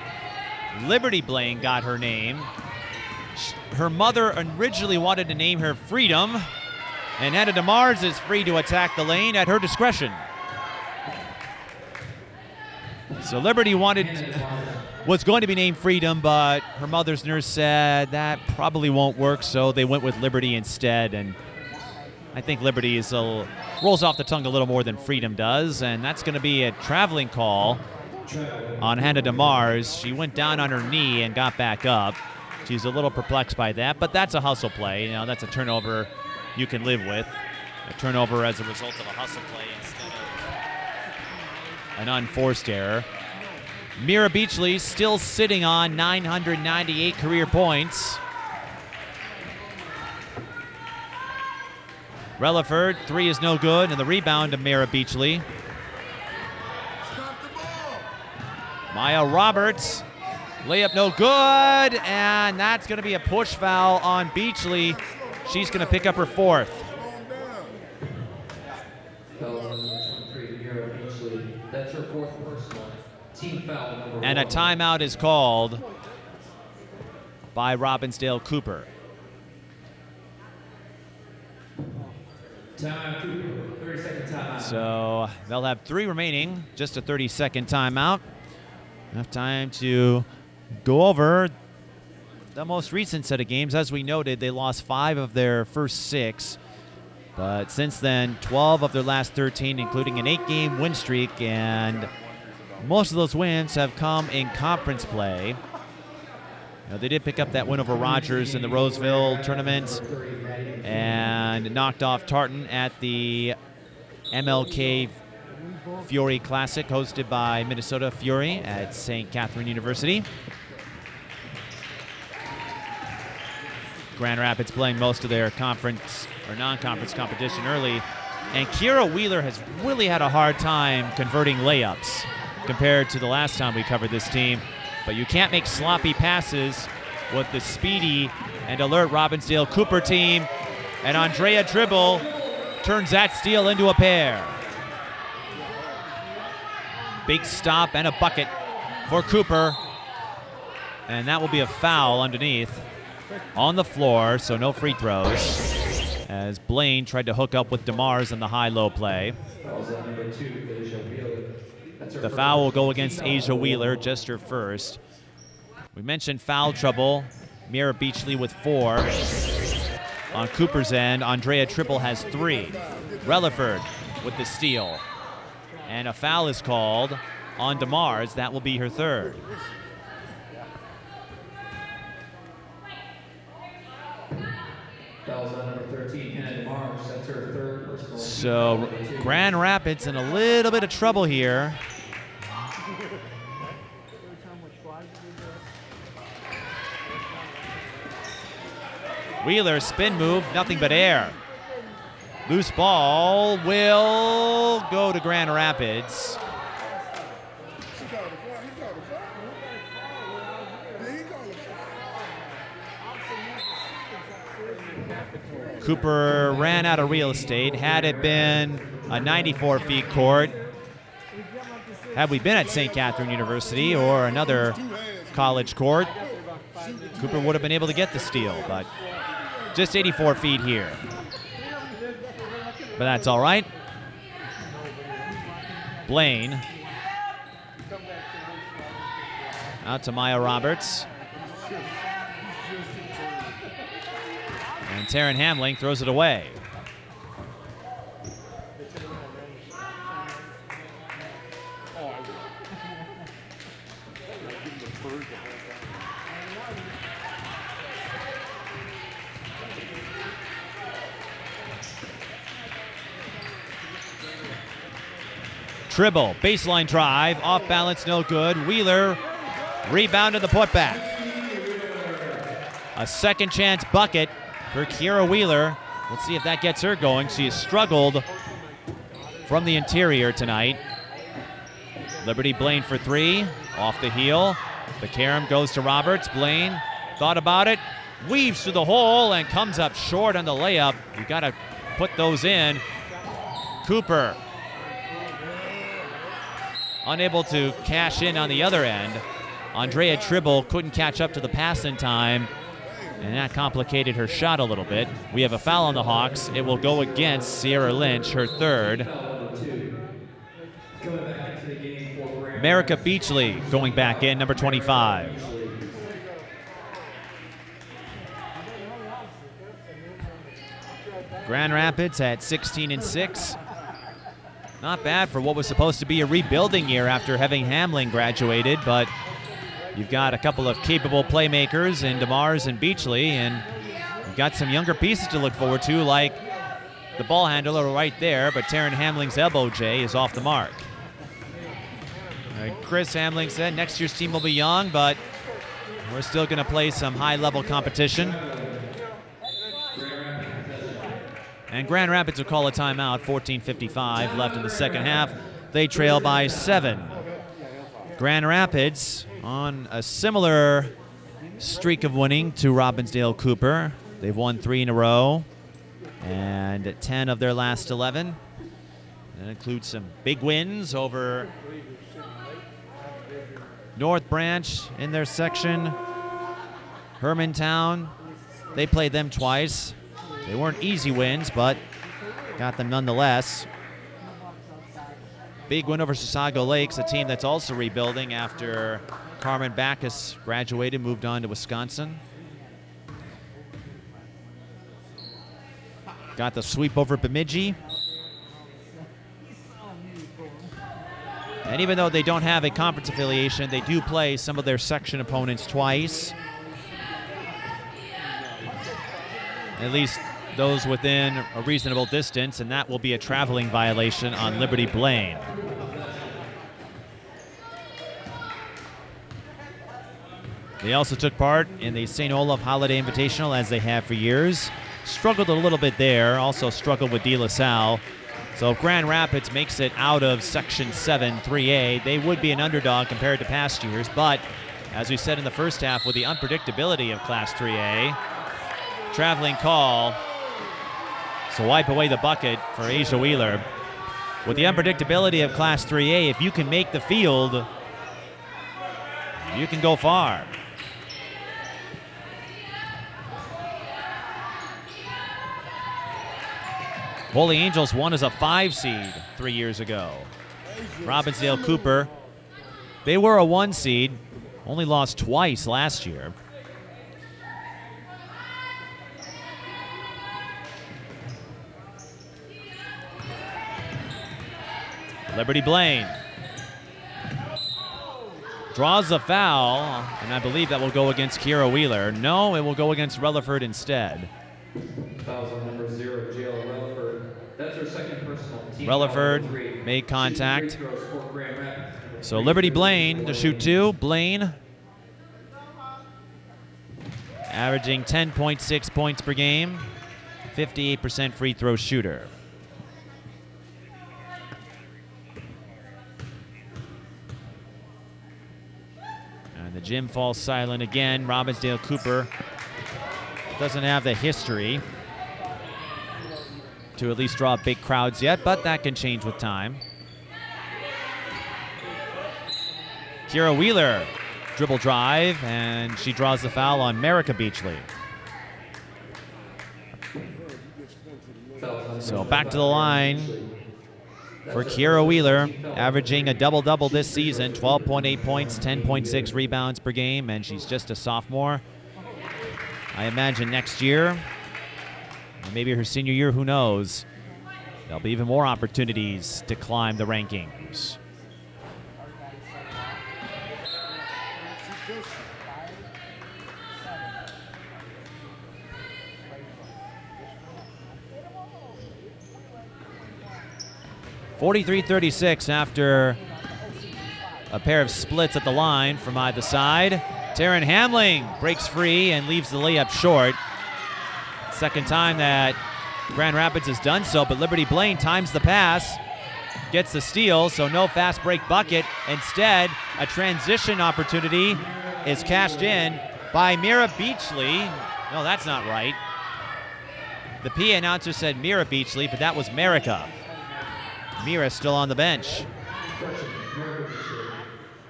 Liberty Blaine got her name. her mother originally wanted to name her Freedom, and Hannah DeMars is free to attack the lane at her discretion. So Liberty was going to be named Freedom, but her mother's nurse said that probably won't work, so they went with Liberty instead. And I think Liberty rolls off the tongue a little more than Freedom does, and that's going to be a traveling call on Hannah DeMars. She went down on her knee and got back up. She's a little perplexed by that, but that's a hustle play. You know, that's a turnover you can live with. A turnover as a result of a hustle play instead of an unforced error. Mira Beachley still sitting on 998 career points. Relaford, 3 is no good, and the rebound to Mira Beachley. Maya Roberts, layup no good, and that's going to be a push foul on Beachley. She's going to pick up her 4th.
That's her 4th personal. Team foul number
And a
1.
timeout is called by Robbinsdale Cooper.
Timeout, Cooper. 30-second timeout.
So they'll have 3 remaining, just a 30-second timeout. Enough time to go over the most recent set of games. As we noted, they lost 5 of their first 6. But since then, 12 of their last 13, including an 8-game win streak, and most of those wins have come in conference play. Now, they did pick up that win over Rogers in the Roseville tournament and knocked off Tartan at the MLK Fury Classic hosted by Minnesota Fury at St. Catherine University. Grand Rapids playing most of their conference or non-conference competition early, and Kira Wheeler has really had a hard time converting layups compared to the last time we covered this team. But you can't make sloppy passes with the speedy and alert Robbinsdale Cooper team, and Andrea Dribble turns that steal into a pair. Big stop and a bucket for Cooper, and that will be a foul underneath on the floor, so no free throws, as Blaine tried to hook up with DeMars in the high-low play. The foul will go against Asia Wheeler, just her first. We mentioned foul trouble. Mira Beachley with 4. On Cooper's end, Andrea Tribble has 3. Relaford with the steal. And a foul is called on DeMars. That will be her 3rd.
Fouls on number 13, Hannah DeMars. That's her 3rd personal.
So Grand Rapids in a little bit of trouble here. Wheeler, spin move, nothing but air. Loose ball will go to Grand Rapids. Cooper ran out of real estate. Had it been a 94-feet court, had we been at St. Catherine University or another college court, Cooper would have been able to get the steal, but just 84 feet here. But that's all right. Blaine. Out to Maya Roberts. And Taryn Hamling throws it away. Tribble, baseline drive, off balance, no good. Wheeler rebounded the putback. A second chance bucket for Kira Wheeler. Let's see if that gets her going. She has struggled from the interior tonight. Liberty Blaine for 3, off the heel. The carom goes to Roberts. Blaine thought about it, weaves through the hole and comes up short on the layup. You got to put those in. Cooper unable to cash in on the other end. Andrea Tribble couldn't catch up to the pass in time. and that complicated her shot a little bit. We have a foul on the Hawks. It will go against Sierra Lynch, her third. America Beachley going back in, number 25. Grand Rapids at 16-6. Not bad for what was supposed to be a rebuilding year after Heaven Hamling graduated, but you've got a couple of capable playmakers in DeMars and Beachley, and you've got some younger pieces to look forward to, like the ball handler right there, but Taryn Hamling's elbow, Jay, is off the mark. Chris Hamling said next year's team will be young, but we're still going to play some high-level competition. And Grand Rapids will call a timeout, 14:55 left in the second half. They trail by 7. Grand Rapids on a similar streak of winning to Robbinsdale Cooper. They've won 3 in a row and 10 of their last 11. That includes some big wins over North Branch in their section. Hermantown, they played them twice. They weren't easy wins, but got them nonetheless. Big win over Chisago Lakes, a team that's also rebuilding after Carmen Backus graduated, moved on to Wisconsin. Got the sweep over Bemidji. And even though they don't have a conference affiliation, they do play some of their section opponents twice. At least those within a reasonable distance, and that will be a traveling violation on Liberty Blaine. They also took part in the St. Olaf Holiday Invitational, as they have for years. Struggled a little bit there, also struggled with De La Salle. So if Grand Rapids makes it out of Section 7, 3A, they would be an underdog compared to past years. But as we said in the first half, with the unpredictability of Class 3A, traveling call, so wipe away the bucket for Asia Wheeler. With the unpredictability of Class 3A, if you can make the field, you can go far. Holy Angels won as a 5 seed 3 years ago. Robbinsdale Cooper, they were a 1 seed, only lost twice last year. Liberty Blaine draws the foul, and I believe that will go against Kira Wheeler. No, it will go against Rutherford instead.
Fouls on number 0, Jill Rutherford. That's her second personal.
Rutherford made contact. So Liberty Blaine to shoot 2. Blaine averaging 10.6 points per game, 58% free throw shooter. And the gym falls silent again. Robbinsdale Cooper doesn't have the history to at least draw big crowds yet, but that can change with time. Kira Wheeler, dribble drive, and she draws the foul on America Beachley. So back to the line for Kira Wheeler, averaging a double-double this season, 12.8 points, 10.6 rebounds per game, and she's just a sophomore. I imagine next year, or maybe her senior year, who knows, there'll be even more opportunities to climb the rankings. (43-36) after a pair of splits at the line from either side. Taryn Hamling breaks free and leaves the layup short. Second time that Grand Rapids has done so, but Liberty Blaine times the pass, gets the steal, so no fast break bucket. Instead, a transition opportunity is cashed in by Mira Beachley. No, that's not right. The PA announcer said Mira Beachley, but that was Merica. Mira still on the bench.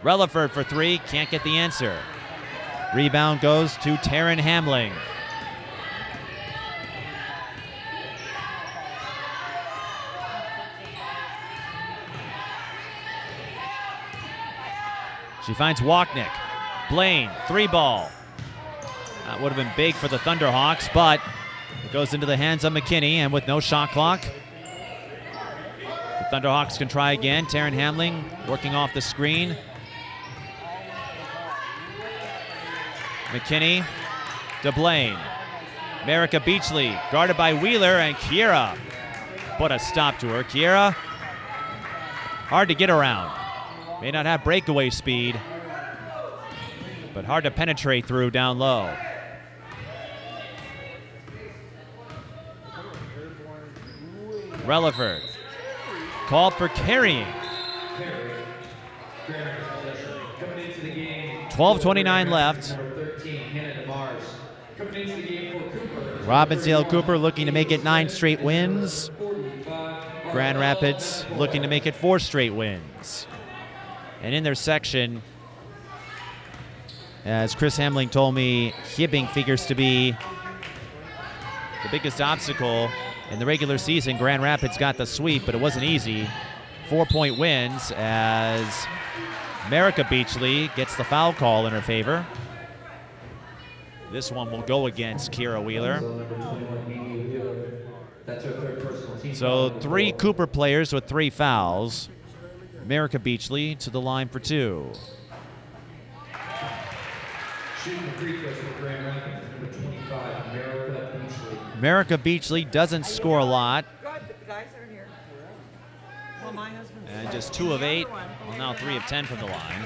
Rutherford for 3, can't get the answer. Rebound goes to Taryn Hamling. She finds Wachnick. Blaine, 3-ball. That would have been big for the Thunderhawks, but it goes into the hands of McKinney, and with no shot clock, the Thunderhawks can try again. Taryn Hamling working off the screen. McKinney to Blaine. Marika Beachley guarded by Wheeler, and Kiera put a stop to her. Kiera, hard to get around. May not have breakaway speed, but hard to penetrate through down low. Relaford called for carrying. 12:29 left. Robbinsdale Cooper looking to make it 9 straight wins. Grand Rapids looking to make it 4 straight wins. And in their section, as Chris Hamling told me, Hibbing figures to be the biggest obstacle. In the regular season, Grand Rapids got the sweep, but it wasn't easy. 4-point wins as Marika Beachley gets the foul call in her favor. This one will go against Kiera Wheeler. So 3 Cooper players with 3 fouls. Marika Beachley to the line for 2. Marika Beachley doesn't score a lot. And just 2 of 8. Well, now 3 of 10 from the line.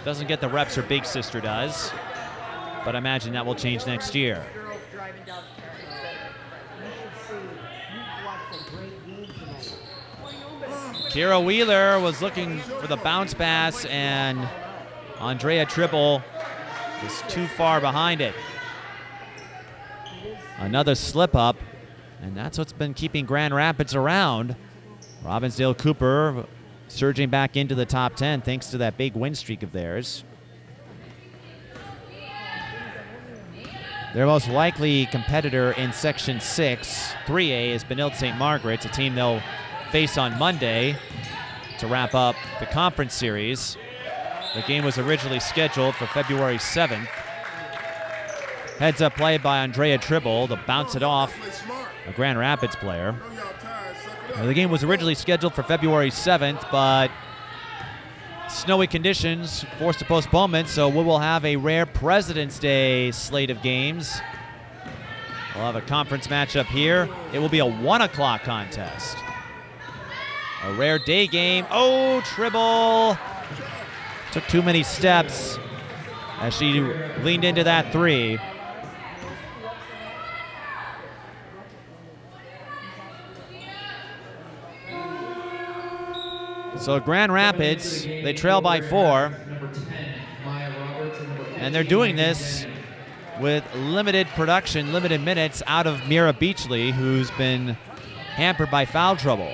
Doesn't get the reps her big sister does, but I imagine that will change next year. Kiera Wheeler was looking for the bounce pass, and Andrea Tribble is too far behind it. Another slip up, and that's what's been keeping Grand Rapids around. Robbinsdale Cooper surging back into the top 10 thanks to that big win streak of theirs. Their most likely competitor in Section 6, 3A, is Benilde St. Margaret's, a team they'll face on Monday to wrap up the conference series. The game was originally scheduled for February 7th. Heads up play by Andrea Tribble to bounce it off a Grand Rapids player. Now, the game was originally scheduled for February 7th, but snowy conditions forced a postponement, so we will have a rare President's Day slate of games. We'll have a conference matchup here. It will be a 1 o'clock contest. A rare day game. Oh, Tribble took too many steps as she leaned into that 3. So Grand Rapids, they trail by 4. And they're doing this with limited production, limited minutes out of Mira Beachley, who's been hampered by foul trouble.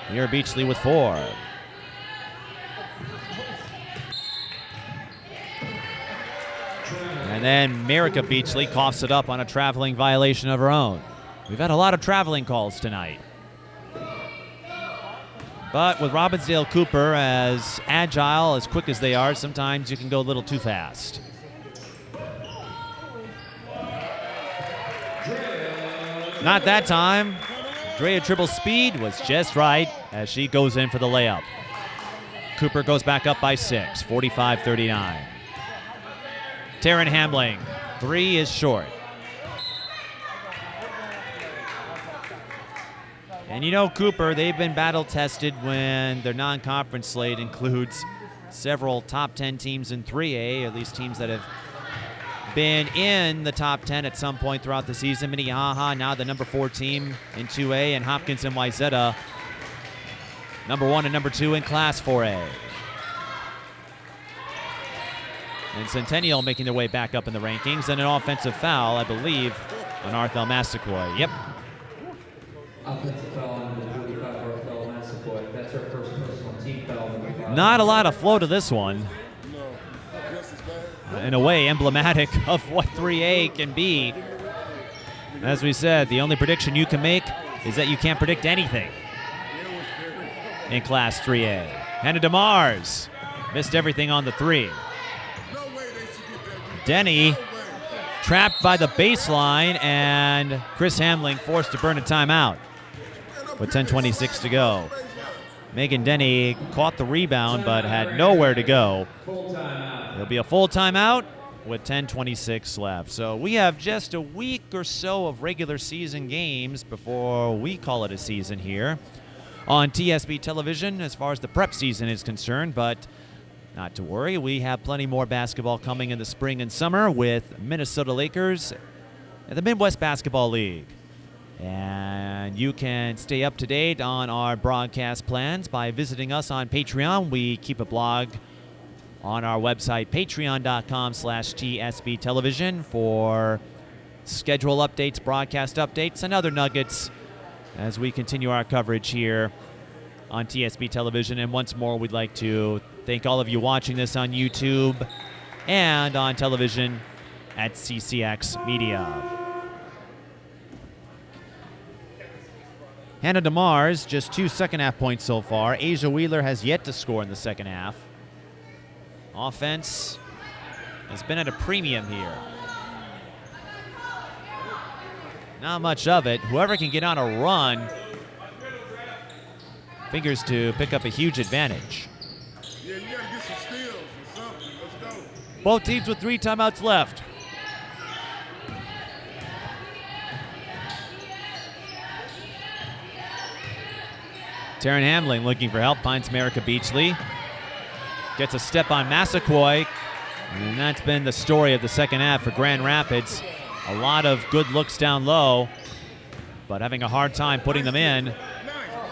Mira Beachley with 4. And then Marika Beachley coughs it up on a traveling violation of her own. We've had a lot of traveling calls tonight. But with Robbinsdale Cooper as agile, as quick as they are, sometimes you can go a little too fast. Not that time. Drea Tribble's speed was just right as she goes in for the layup. Cooper goes back up by 6, 45-39. Taryn Hamling, 3 is short. And you know Cooper, they've been battle-tested when their non-conference slate includes several top 10 teams in 3A, at least teams that have been in the top 10 at some point throughout the season. Minnehaha, now the number 4 team in 2A, and Hopkins and Wayzata, number 1 and number 2 in Class 4A. And Centennial making their way back up in the rankings, and an offensive foul, I believe, on Arthel Massaquoi. Yep.
Offensive foul on the 45 Arthel Massaquoi. That's our first personal team foul.
Not a lot of flow to this one. In a way, emblematic of what 3A can be. As we said, the only prediction you can make is that you can't predict anything. in Class 3A. Hannah DeMars missed everything on the three. Denny trapped by the baseline, and Chris Hamling forced to burn a timeout with 10:26 to go. Megan Denny caught the rebound but had nowhere to go. It'll be a full timeout with 10:26 left. So we have just a week or so of regular season games before we call it a season here on TSB television as far as the prep season is concerned, but not to worry, we have plenty more basketball coming in the spring and summer with Minnesota Lakers and the Midwest Basketball League. And you can stay up to date on our broadcast plans by visiting us on Patreon. We keep a blog on our website, patreon.com/TSB television, for schedule updates, broadcast updates, and other nuggets as we continue our coverage here on TSB television. And once more, we'd like to thank all of you watching this on YouTube and on television at CCX Media. Hannah DeMars, just 2 second-half points so far. Asia Wheeler has yet to score in the second half. Offense has been at a premium here. Not much of it. Whoever can get on a run figures to pick up a huge advantage.
Yeah, you gotta get some steals or something. Let's go.
Both teams with 3 timeouts left. Taryn Hamling looking for help, finds America Beachley. Gets a step on Massaquoi, and that's been the story of the second half for Grand Rapids. A lot of good looks down low, but having a hard time putting them in.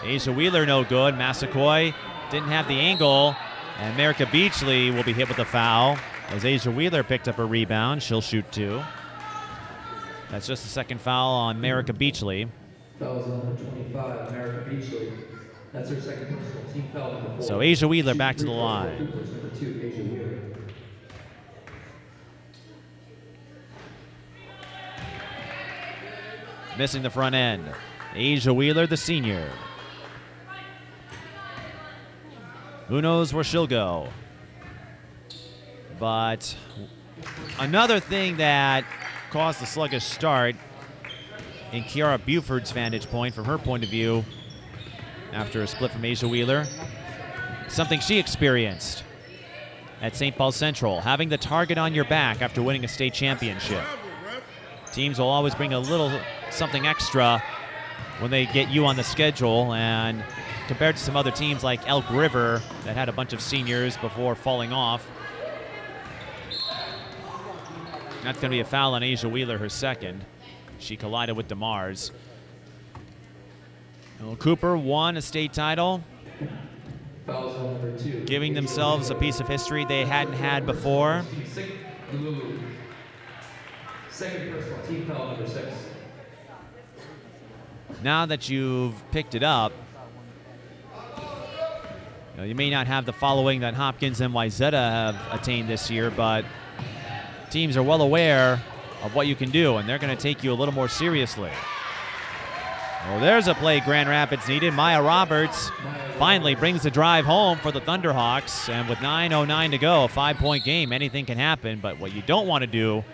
Asia Wheeler no good. Massaquoi didn't have the angle, and America Beachley will be hit with a foul as Asia Wheeler picked up a rebound. She'll shoot 2. That's just the second foul on America Beachley.
Fouls on number 25, America Beachley. That's her second personal team foul, number 4.
So Asia Wheeler back to the line.
Number 2, Asia Wheeler.
Missing the front end. Asia Wheeler, the senior. Who knows where she'll go? But another thing that caused the sluggish start in Kiara Buford's vantage point, from her point of view, after a split from Asia Wheeler, something she experienced at St. Paul Central, having the target on your back after winning a state championship. Teams will always bring a little something extra when they get you on the schedule, and compared to some other teams like Elk River that had a bunch of seniors before falling off, that's going to be a foul on Asia Wheeler, her second. She collided with DeMars. Cooper won a state title,
Fouls on number 2.
giving themselves a piece of history they hadn't had before.
Second personal team foul, number 6.
Now that you've picked it up, you may not have the following that Hopkins and Wayzata have attained this year, but teams are well aware of what you can do, and they're going to take you a little more seriously. Well, there's a play Grand Rapids needed. Maya Roberts finally brings the drive home for the Thunderhawks, and with 9:09 to go, a 5-point game, anything can happen, but what you don't want to do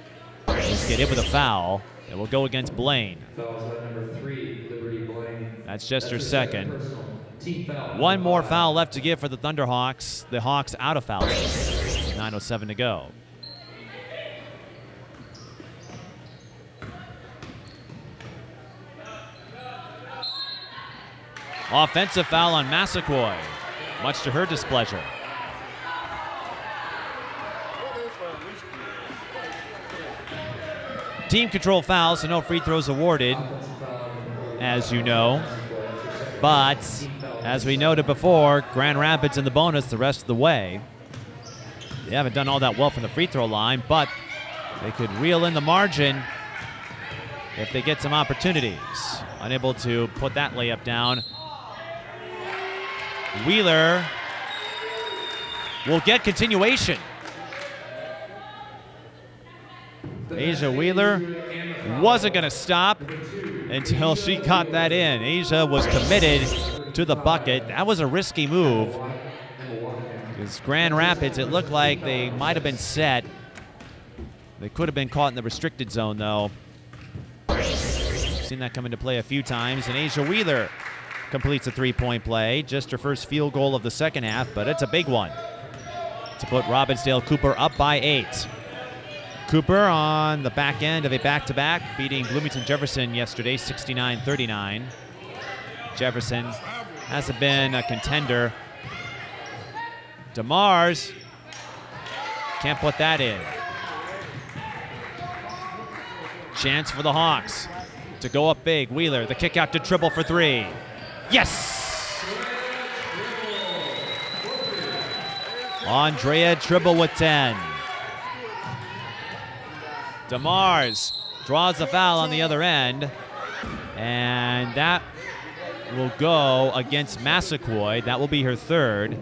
is get hit with a foul. It will go against Blaine.
Fouls on number 3, Liberty Blaine.
That's just her second.
Personal team foul.
One more foul left to give for the Thunderhawks. The Hawks out of foul. 9:07 to go. Offensive foul on Massaquoi, much to her displeasure. Team control foul, so no free throws awarded, as you know. But, as we noted before, Grand Rapids in the bonus the rest of the way. They haven't done all that well from the free throw line, but they could reel in the margin if they get some opportunities. Unable to put that layup down. Wheeler will get continuation. Asia Wheeler wasn't going to stop until she caught that in. Asia was committed to the bucket. That was a risky move because Grand Rapids, it looked like they might have been set. They could have been caught in the restricted zone, though. Seen that come into play a few times. And Asia Wheeler completes a three-point play. Just her first field goal of the second half, but it's a big one to put Robbinsdale Cooper up by 8. Cooper on the back end of a back-to-back, beating Bloomington Jefferson yesterday, 69-39. Jefferson hasn't been a contender. DeMars can't put that in. Chance for the Hawks to go up big. Wheeler, the kick out to Tribble for 3. Yes! Andrea Tribble with 10. DeMars draws the foul on the other end, and that will go against Massaquoi. That will be her third.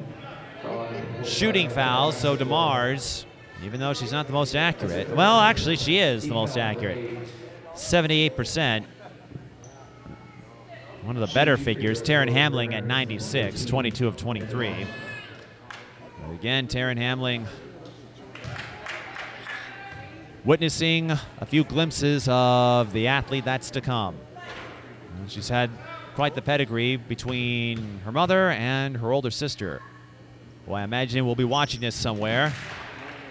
Shooting foul, so DeMars, even though she's not the most accurate, well, actually she is the most accurate. 78%. One of the better figures, Taryn Hamling at 96, 22 of 23. But again, Taryn Hamling witnessing a few glimpses of the athlete that's to come. She's had quite the pedigree between her mother and her older sister. Well, I imagine we'll be watching this somewhere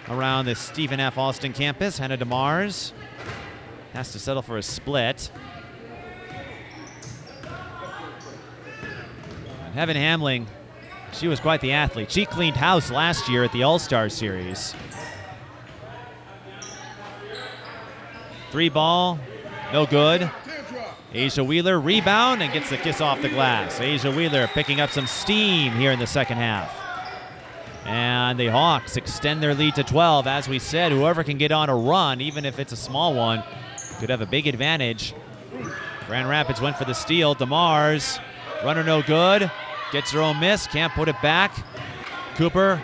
around the Stephen F. Austin campus. Hannah DeMars has to settle for a split. And Heaven Hamling, she was quite the athlete. She cleaned house last year at the All-Star Series. 3 ball, no good. Asia Wheeler rebound and gets the kiss off the glass. Asia Wheeler picking up some steam here in the second half. And the Hawks extend their lead to 12. As we said, whoever can get on a run, even if it's a small one, could have a big advantage. Grand Rapids went for the steal. DeMars, runner no good. Gets her own miss, can't put it back. Cooper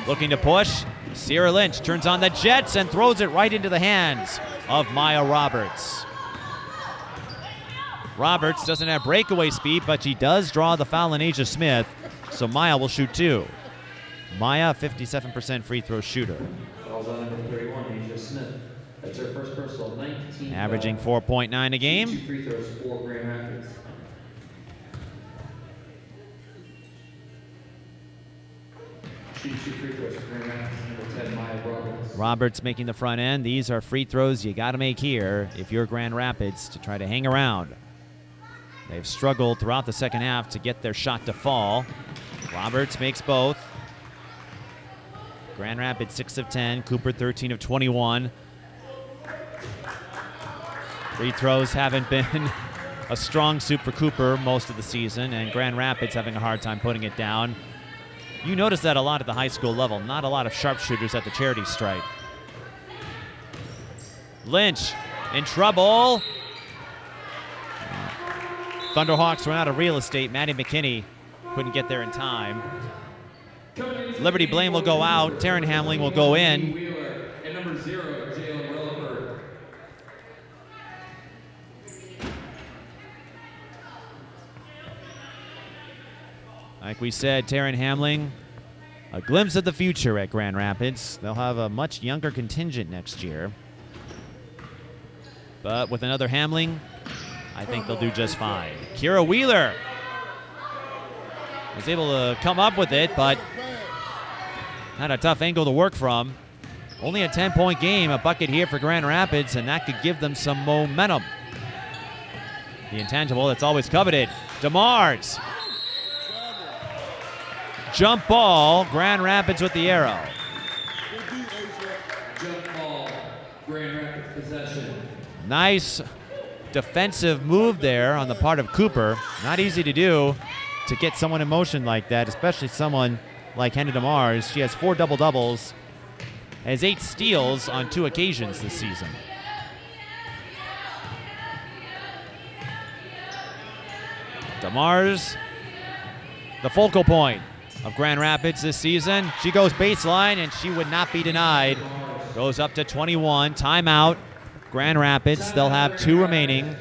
looking to push. Sierra Lynch turns on the Jets and throws it right into the hands of Maya Roberts. Roberts doesn't have breakaway speed, but she does draw the foul on Asia Smith, so Maya will shoot 2. Maya, 57% free throw shooter.
Fouls on number 31, Asia Smith. That's her first personal, 19.
Averaging 4.9 a game.
2 free throws for Grand Rapids. Shooting 2 free throws for Grand Rapids, number 10, Maya Roberts.
Roberts making the front end. These are free throws you got to make here if you're Grand Rapids to try to hang around. They've struggled throughout the second half to get their shot to fall. Roberts makes both. Grand Rapids 6 of 10, Cooper 13 of 21. Free throws haven't been a strong suit for Cooper most of the season, and Grand Rapids having a hard time putting it down. You notice that a lot at the high school level. Not a lot of sharpshooters at the charity stripe. Lynch in trouble. Thunderhawks run out of real estate. Maddie McKinney couldn't get there in time. Liberty Blaine will go out. Taryn Hamling will go in.
Wheeler and number 0, Jalen Rellenberg.
Like we said, Taryn Hamling, a glimpse of the future at Grand Rapids. They'll have a much younger contingent next year. But with another Hamling, I think they'll do just fine. Kira Wheeler was able to come up with it, but had a tough angle to work from. Only a 10-point game, a bucket here for Grand Rapids, and that could give them some momentum. The intangible that's always coveted. DeMars. Jump ball, Grand Rapids with the arrow.
Jump ball, Grand Rapids possession.
Nice defensive move there on the part of Cooper. Not easy to do to get someone in motion like that, especially someone like Hannah DeMars. She has 4 double-doubles, has 8 steals on 2 occasions this season. DeMars, the focal point of Grand Rapids this season. She goes baseline, and she would not be denied. Goes up to 21. Timeout. Grand Rapids, they'll have 2 remaining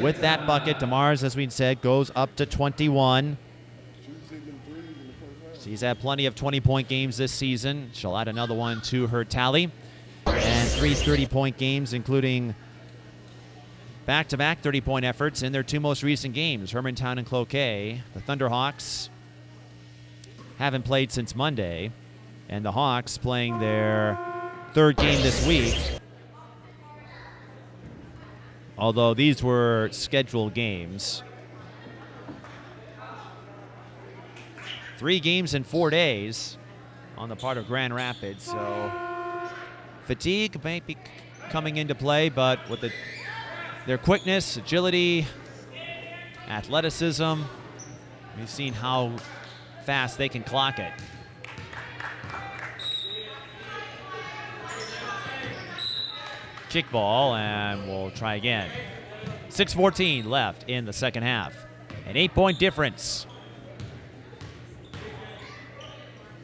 with that bucket, DeMars, as we said, goes up to 21. She's had plenty of 20-point games this season. She'll add another one to her tally. And 3 30-point games, including back-to-back 30-point efforts in their 2 most recent games, Hermantown and Cloquet. The Thunderhawks haven't played since Monday, and the Hawks playing their 3rd game this week. Although these were scheduled games. 3 games in 4 days on the part of Grand Rapids, so fatigue might be coming into play, but with their quickness, agility, athleticism, we've seen how fast they can clock it. Kickball, and we'll try again. 6:14 left in the second half. An 8-point difference.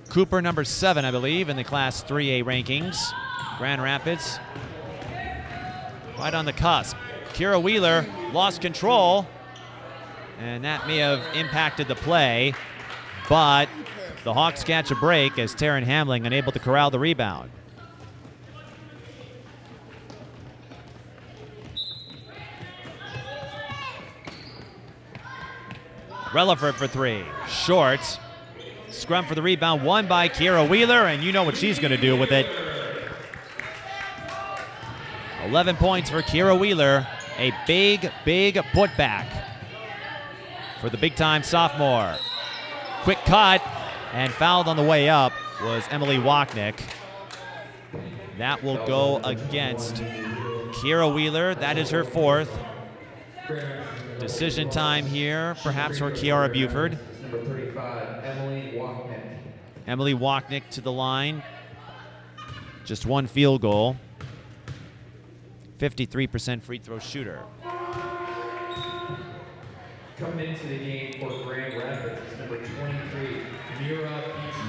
Cooper, number 7, I believe, in the Class 3A rankings. Grand Rapids right on the cusp. Kira Wheeler lost control, and that may have impacted the play, but the Hawks catch a break as Taryn Hamling unable to corral the rebound. Relaford for 3. Short. Scrum for the rebound, won by Kira Wheeler, and you know what she's going to do with it. 11 points for Kira Wheeler. A big, big putback for the big-time sophomore. Quick cut, and fouled on the way up was Emily Wachnick. That will go against Kira Wheeler. That is her 4th. Decision time here, perhaps for Kiara Buford.
Number 35, Emily Wachnick.
Emily Wachnick to the line. Just 1 field goal. 53% free throw shooter.
Coming into the game for Grand Rapids, number 23,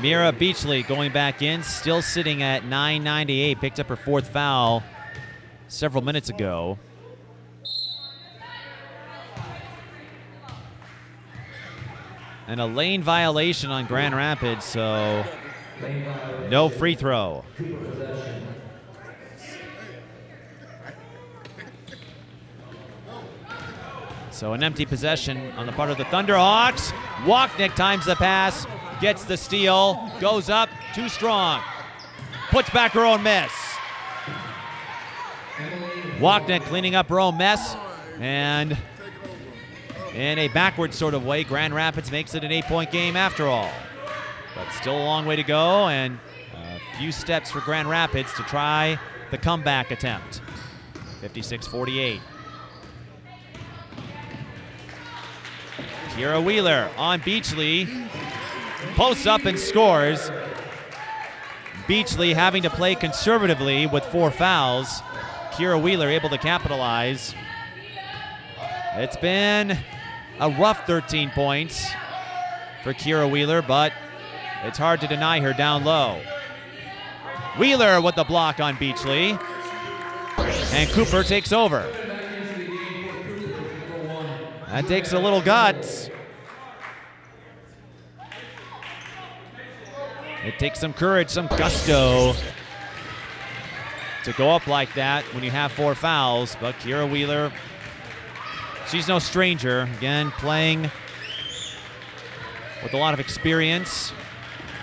Mira Beachley going back in, still sitting at 9:98. Picked up her 4th foul several minutes ago. And a lane violation on Grand Rapids, so no free throw. So an empty possession on the part of the Thunderhawks. Wachnick times the pass, gets the steal, goes up, too strong. Puts back her own miss. Wachnick cleaning up her own mess, and in a backward sort of way, Grand Rapids makes it an 8-point game after all. But still a long way to go, and a few steps for Grand Rapids to try the comeback attempt. 56-48. Kira Wheeler on Beachley. Posts up and scores. Beachley having to play conservatively with 4 fouls. Kira Wheeler able to capitalize. It's been a rough 13 points for Kira Wheeler, but it's hard to deny her down low. Wheeler with the block on Beachley. And Cooper takes over. That takes a little guts. It takes some courage, some gusto to go up like that when you have 4 fouls. But Kira Wheeler, she's no stranger. Again, playing with a lot of experience,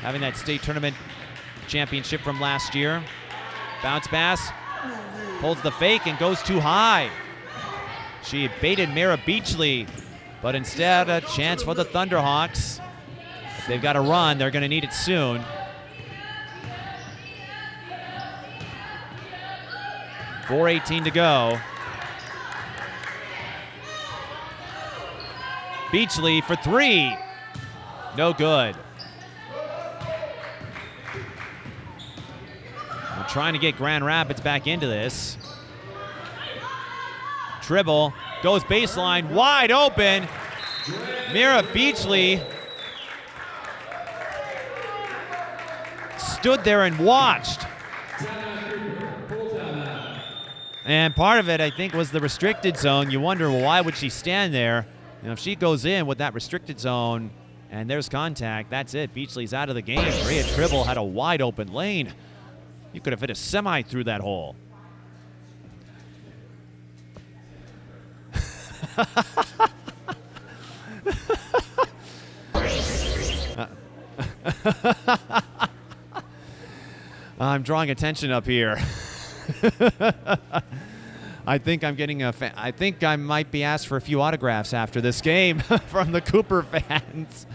having that state tournament championship from last year. Bounce pass, pulls the fake and goes too high. She baited Mira Beachley, but instead a chance for the Thunderhawks. If they've got a run, they're going to need it soon. .418 to go. Beachley for 3. No good. We're trying to get Grand Rapids back into this. Dribble, goes baseline, wide open. Mira Beachley stood there and watched. And part of it, I think, was the restricted zone. You wonder, well, why would she stand there? You know, if she goes in with that restricted zone and there's contact, that's it. Beachley's out of the game. Maria Tribble had a wide open lane. You could have hit a semi through that hole. I'm drawing attention up here. I think I'm getting I think I might be asked for a few autographs after this game from the Cooper fans.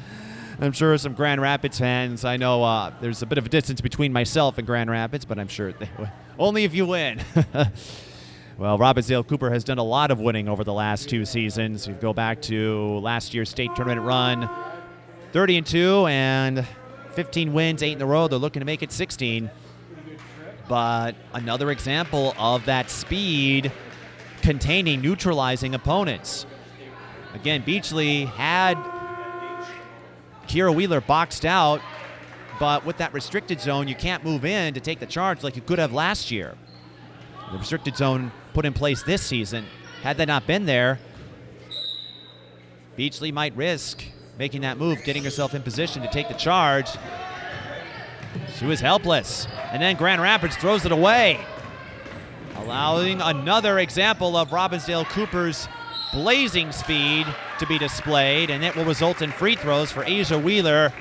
I'm sure some Grand Rapids fans. I know there's a bit of a distance between myself and Grand Rapids, but I'm sure they will. Only if you win. Well, Robbinsdale Cooper has done a lot of winning over the last 2 seasons. You go back to last year's state tournament run, 30-2 and 15 wins, 8 in a row. They're looking to make it 16. But another example of that speed containing, neutralizing opponents. Again, Beachley had Kira Wheeler boxed out, but with that restricted zone, you can't move in to take the charge like you could have last year. The restricted zone put in place this season. Had that not been there, Beachley might risk making that move, getting herself in position to take the charge. She was helpless. And then Grand Rapids throws it away, allowing another example of Robbinsdale Cooper's blazing speed to be displayed, and it will result in free throws for Asia Wheeler.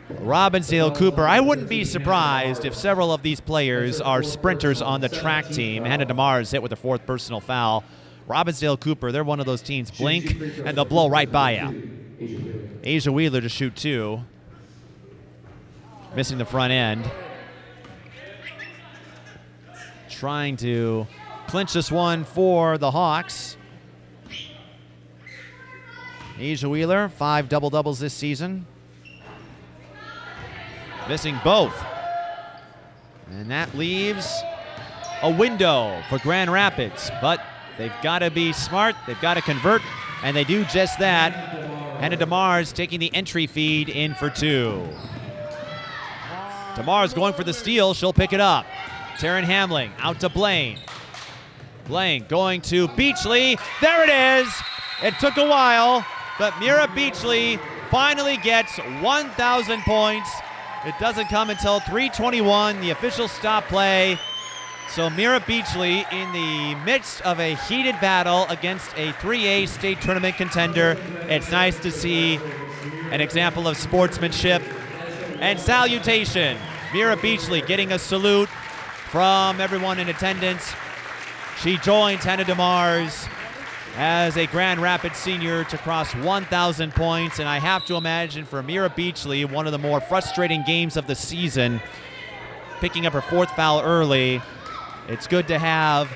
Robbinsdale Cooper, I wouldn't be surprised if several of these players are sprinters on the track team. Hannah DeMar is hit with a 4th personal foul. Robbinsdale Cooper, they're one of those teams, blink, and they'll blow right by you. Asia Wheeler to shoot 2. Missing the front end. Trying to clinch this one for the Hawks. Asia Wheeler, 5 double-doubles this season. Missing both. And that leaves a window for Grand Rapids. But they've got to be smart. They've got to convert. And they do just that. Hannah DeMar's taking the entry feed in for 2. DeMar's going for the steal. She'll pick it up. Taryn Hamling out to Blaine. Blaine going to Beachley. There it is. It took a while, but Mira Beachley finally gets 1,000 points. It doesn't come until 3:21, the official stop play. So Mira Beachley in the midst of a heated battle against a 3A state tournament contender. It's nice to see an example of sportsmanship and salutation. Mira Beachley getting a salute from everyone in attendance. She joins Hannah DeMars as a Grand Rapids senior to cross 1,000 points. And I have to imagine for Mira Beachley, one of the more frustrating games of the season, picking up her 4th foul early. It's good to have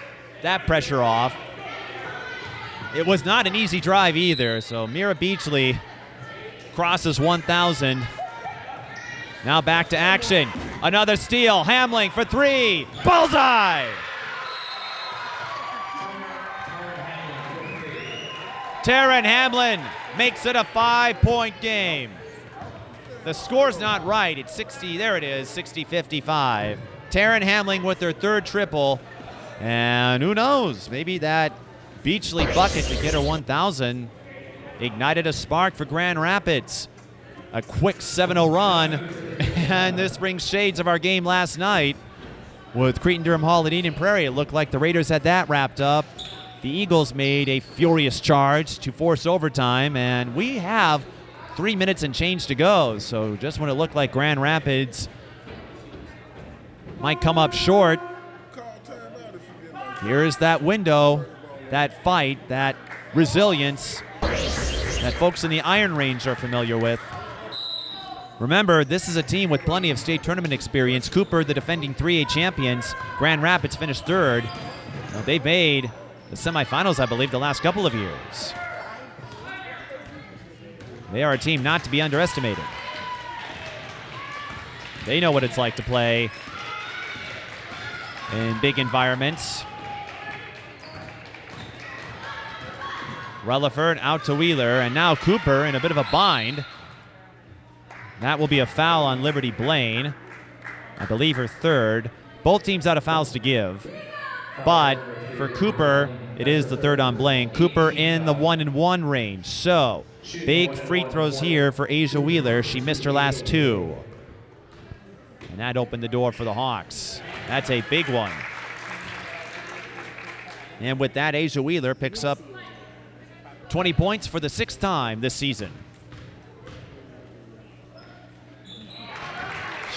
that pressure off. It was not an easy drive either. So Mira Beachley crosses 1,000. Now back to action. Another steal. Hamling for 3. Bullseye! Taryn Hamlin makes it a 5-point game. The score's not right. It's 60. There it is, 60-55. Taryn Hamling with her 3rd triple. And who knows? Maybe that Beachley bucket to get her 1,000 ignited a spark for Grand Rapids. A quick 7-0 run, and this brings shades of our game last night with Cretin-Durham Hall and Eden Prairie. It looked like the Raiders had that wrapped up. The Eagles made a furious charge to force overtime, and we have 3 minutes and change to go. So just when it looked like Grand Rapids might come up short, here is that window, that fight, that resilience that folks in the Iron Range are familiar with. Remember, this is a team with plenty of state tournament experience. Cooper, the defending 3A champions. Grand Rapids finished 3rd. Now, they've made the semifinals, I believe, the last couple of years. They are a team not to be underestimated. They know what it's like to play in big environments. Rutherford out to Wheeler, and now Cooper in a bit of a bind. That will be a foul on Liberty Blaine. I believe her 3rd. Both teams out of fouls to give. But for Cooper, it is the third on Blaine. Cooper in the 1-and-1 range. So big free throws here for Asia Wheeler. She missed her last 2. And that opened the door for the Hawks. That's a big one. And with that, Asia Wheeler picks up 20 points for the 6th time this season.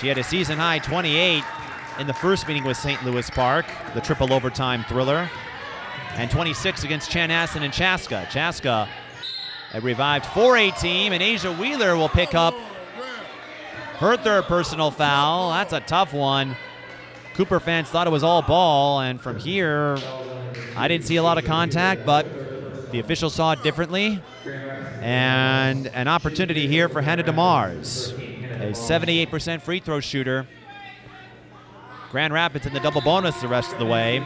She had a season-high 28 in the first meeting with St. Louis Park, the triple overtime thriller, and 26 against Chanhassen and Chaska. Chaska, a revived 4A team, and Asia Wheeler will pick up her third personal foul. That's a tough one. Cooper fans thought it was all ball, and from here, I didn't see a lot of contact, but the officials saw it differently. And an opportunity here for Hannah DeMars, a 78% free throw shooter. Grand Rapids in the double bonus the rest of the way.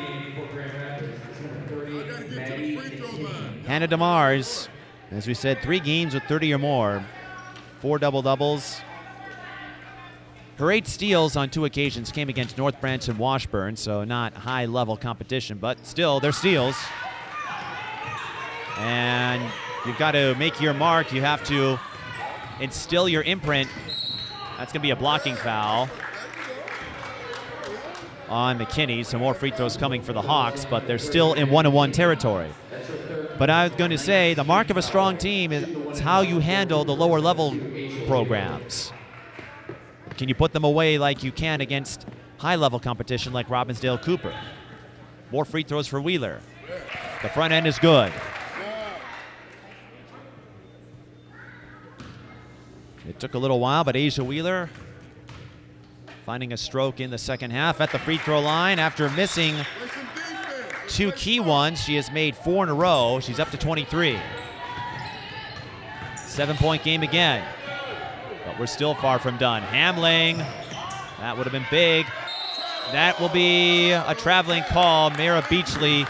Hannah DeMars, as we said, 3 games with 30 or more, 4 double-doubles. Her 8 steals on 2 occasions came against North Branch and Washburn, so not high-level competition, but still, they're steals. And you've got to make your mark. You have to instill your imprint. That's going to be a blocking foul on McKinney. Some more free throws coming for the Hawks, but they're still in 1-on-1 territory. But I was going to say, the mark of a strong team is how you handle the lower-level programs. Can you put them away like you can against high-level competition like Robbinsdale Cooper? More free throws for Wheeler. The front end is good. It took a little while, but Asia Wheeler finding a stroke in the second half at the free throw line. After missing 2 key ones, she has made 4 in a row. She's up to 23. 7-point game again. But we're still far from done. Hamling, that would have been big. That will be a traveling call. Mara Beachley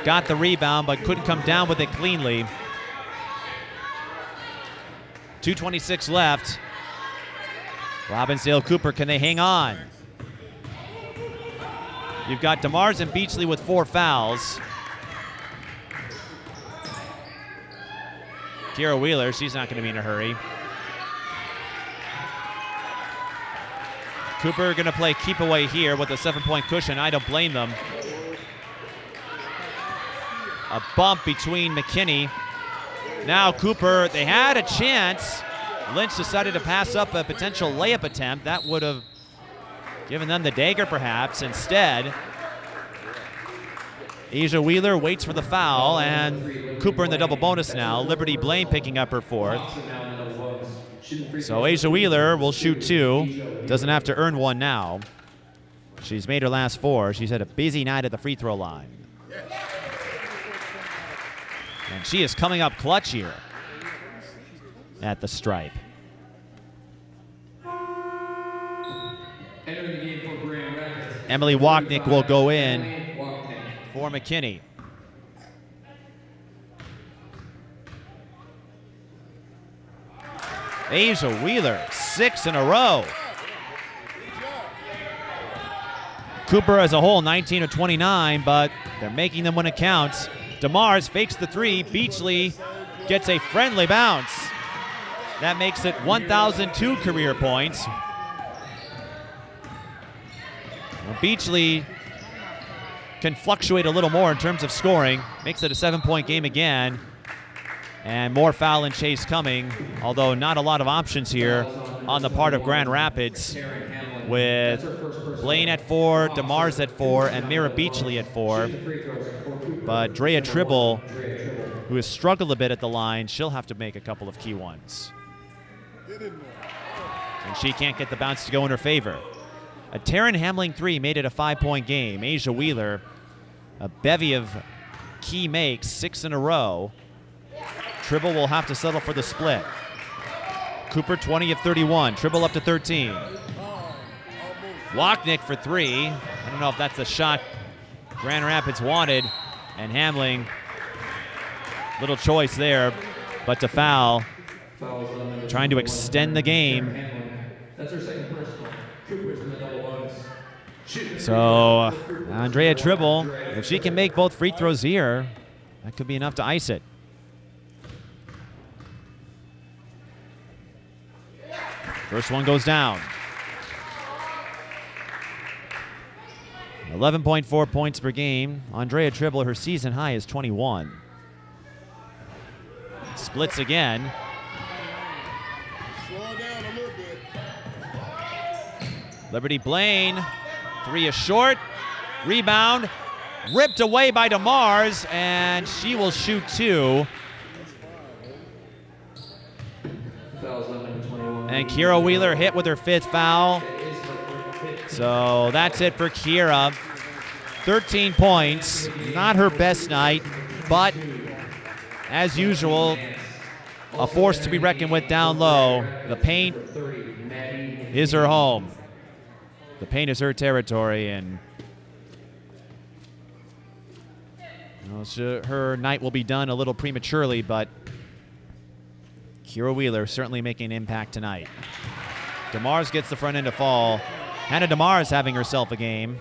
got the rebound but couldn't come down with it cleanly. 2:26 left. Robbinsdale Cooper, can they hang on? You've got DeMars and Beachley with 4 fouls. Kira Wheeler, she's not going to be in a hurry. Cooper going to play keep away here with a 7-point cushion. I don't blame them. A bump between McKinney. Now Cooper, they had a chance. Lynch decided to pass up a potential layup attempt. That would have given them the dagger perhaps. Instead, Asia Wheeler waits for the foul, and Cooper in the double bonus now. Liberty Blaine picking up her 4th. So Asia Wheeler will shoot 2. Doesn't have to earn 1 now. She's made her last 4. She's had a busy night at the free throw line. And she is coming up clutch here at the stripe. Emily Wachnick will go in for McKinney. Asia Wheeler, 6 in a row. Cooper as a whole, 19 of 29, but they're making them when it counts. DeMars fakes the 3. Beachley gets a friendly bounce. That makes it 1,002 career points. Well, Beachley can fluctuate a little more in terms of scoring. Makes it a 7-point game again. And more foul and chase coming, although not a lot of options here on the part of Grand Rapids, with Blaine at 4, DeMars at 4, and Mira Beachley at 4. But Drea Tribble, who has struggled a bit at the line, she'll have to make a couple of key ones. And she can't get the bounce to go in her favor. A Taryn Hamling 3 made it a 5-point game. Asia Wheeler, a bevy of key makes, 6 in a row. Tribble will have to settle for the split. Cooper 20 of 31. Tribble up to 13. Wachnick for 3. I don't know if that's the shot Grand Rapids wanted. And Hamling, little choice there, but to foul. Trying to extend the game.
That's her second personal. Cooper's in the double bonus.
So Andrea Tribble, if she can make both free throws here, that could be enough to ice it. First one goes down. 11.4 points per game. Andrea Tribble, her season high is 21. Splits again.
Slow it down a little bit.
Liberty Blaine, 3 is short. Rebound, ripped away by DeMars, and she will shoot 2. And Kira Wheeler hit with her 5th foul. So that's it for Kira. 13 points, not her best night, but as usual, a force to be reckoned with down low. The paint is her home. The paint is her territory, and her night will be done a little prematurely, but Kira Wheeler certainly making an impact tonight. DeMars gets the front end to fall. Hannah DeMars having herself a game.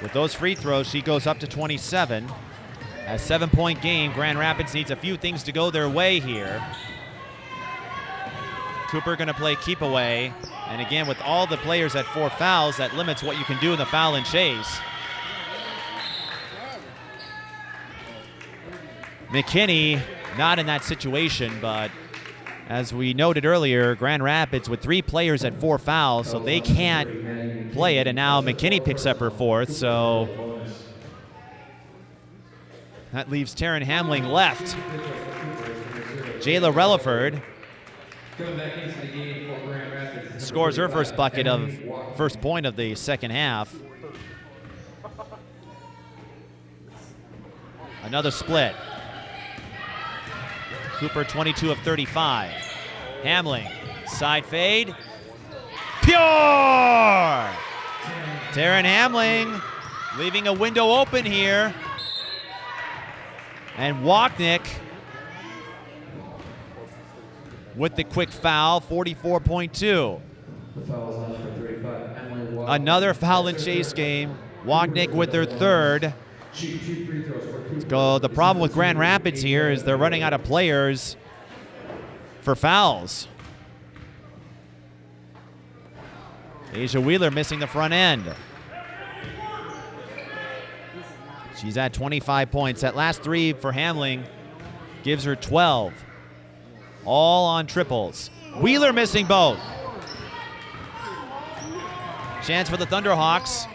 With those free throws, she goes up to 27. A 7-point game. Grand Rapids needs a few things to go their way here. Cooper going to play keep away. And again, with all the players at 4 fouls, that limits what you can do in the foul and chase. McKinney not in that situation, but as we noted earlier, Grand Rapids with 3 players at 4 fouls, so they can't play it. And now McKinney picks up her 4th, so that leaves Taryn Hamling left. Jayla Relaford scores her first point of the second half. Another split. Cooper 22 of 35. Hamling, side fade. Pure! Taryn Hamling leaving a window open here. And Wachnick with the quick foul, 44.2. Another foul and chase game. Wachnick with their 3rd. So the problem with Grand Rapids here is they're running out of players for fouls. Asia Wheeler missing the front end. She's at 25 points. That last 3 for Hamling gives her 12. All on triples. Wheeler missing both. Chance for the Thunderhawks.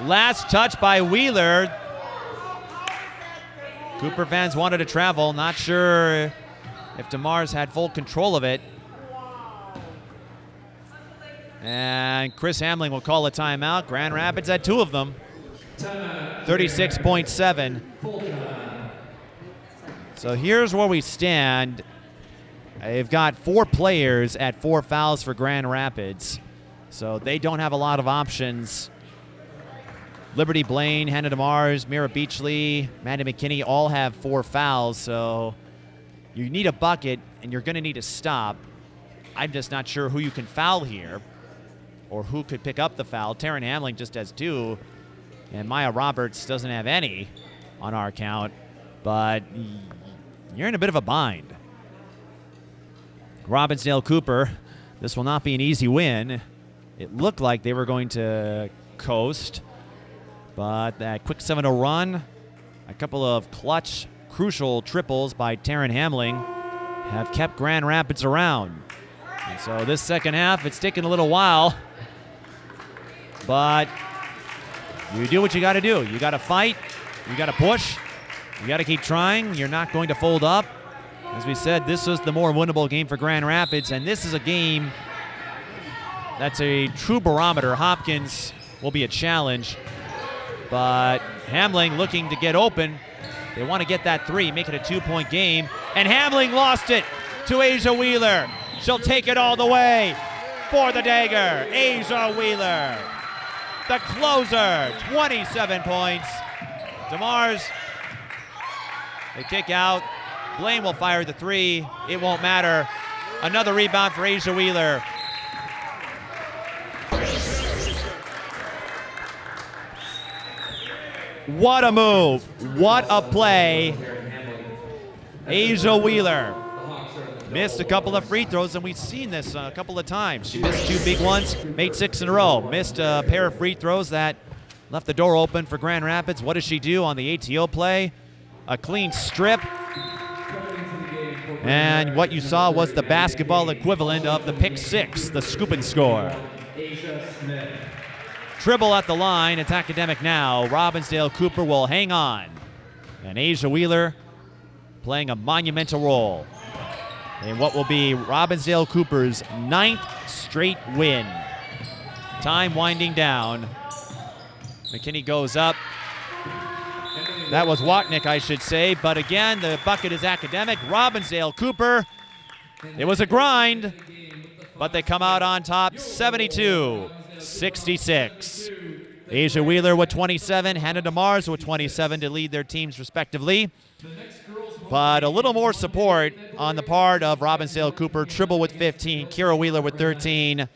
Last touch by Wheeler. Cooper fans wanted to travel. Not sure if DeMars had full control of it. And Chris Hamling will call a timeout. Grand Rapids had 2 of them. 36.7. So here's where we stand. They've got 4 players at 4 fouls for Grand Rapids. So they don't have a lot of options. Liberty Blaine, Hannah DeMars, Mira Beachley, Maddie McKinney all have 4 fouls. So you need a bucket, and you're going to need to stop. I'm just not sure who you can foul here or who could pick up the foul. Taryn Hamling just has 2, and Maya Roberts doesn't have any on our count. But you're in a bit of a bind. Robbinsdale Cooper, this will not be an easy win. It looked like they were going to coast, but that quick 7-0 run, a couple of clutch, crucial triples by Taryn Hamling have kept Grand Rapids around. And so this second half, it's taken a little while, but you do what you got to do. You got to fight, you got to push, you got to keep trying. You're not going to fold up. As we said, this was the more winnable game for Grand Rapids, and this is a game that's a true barometer. Hopkins will be a challenge, but Hamling looking to get open. They want to get that 3, make it a 2-point game, and Hamling lost it to Asia Wheeler. She'll take it all the way for the dagger. Asia Wheeler, the closer, 27 points. DeMars They kick out. Blaine will fire the three. It won't matter. Another rebound for Asia Wheeler. What a move. What a play. Asia Wheeler missed a couple of free throws, and we've seen this a couple of times. She missed 2 big ones, made 6 in a row. Missed a pair of free throws that left the door open for Grand Rapids. What does she do on the ATO play? A clean strip. And what you saw was the basketball equivalent of the pick 6, the scoop and score. Dribble at the line. It's academic now. Robbinsdale Cooper will hang on. And Asia Wheeler playing a monumental role in what will be Robbinsdale Cooper's 9th straight win. Time winding down. McKinney goes up. That was Watnick, I should say. But again, the bucket is academic. Robbinsdale Cooper. It was a grind, but they come out on top 72-66. Asia Wheeler with 27, Hannah DeMars with 27 to lead their teams respectively. But a little more support on the part of Robbinsdale Cooper. Tribble with 15, Kira Wheeler with 13.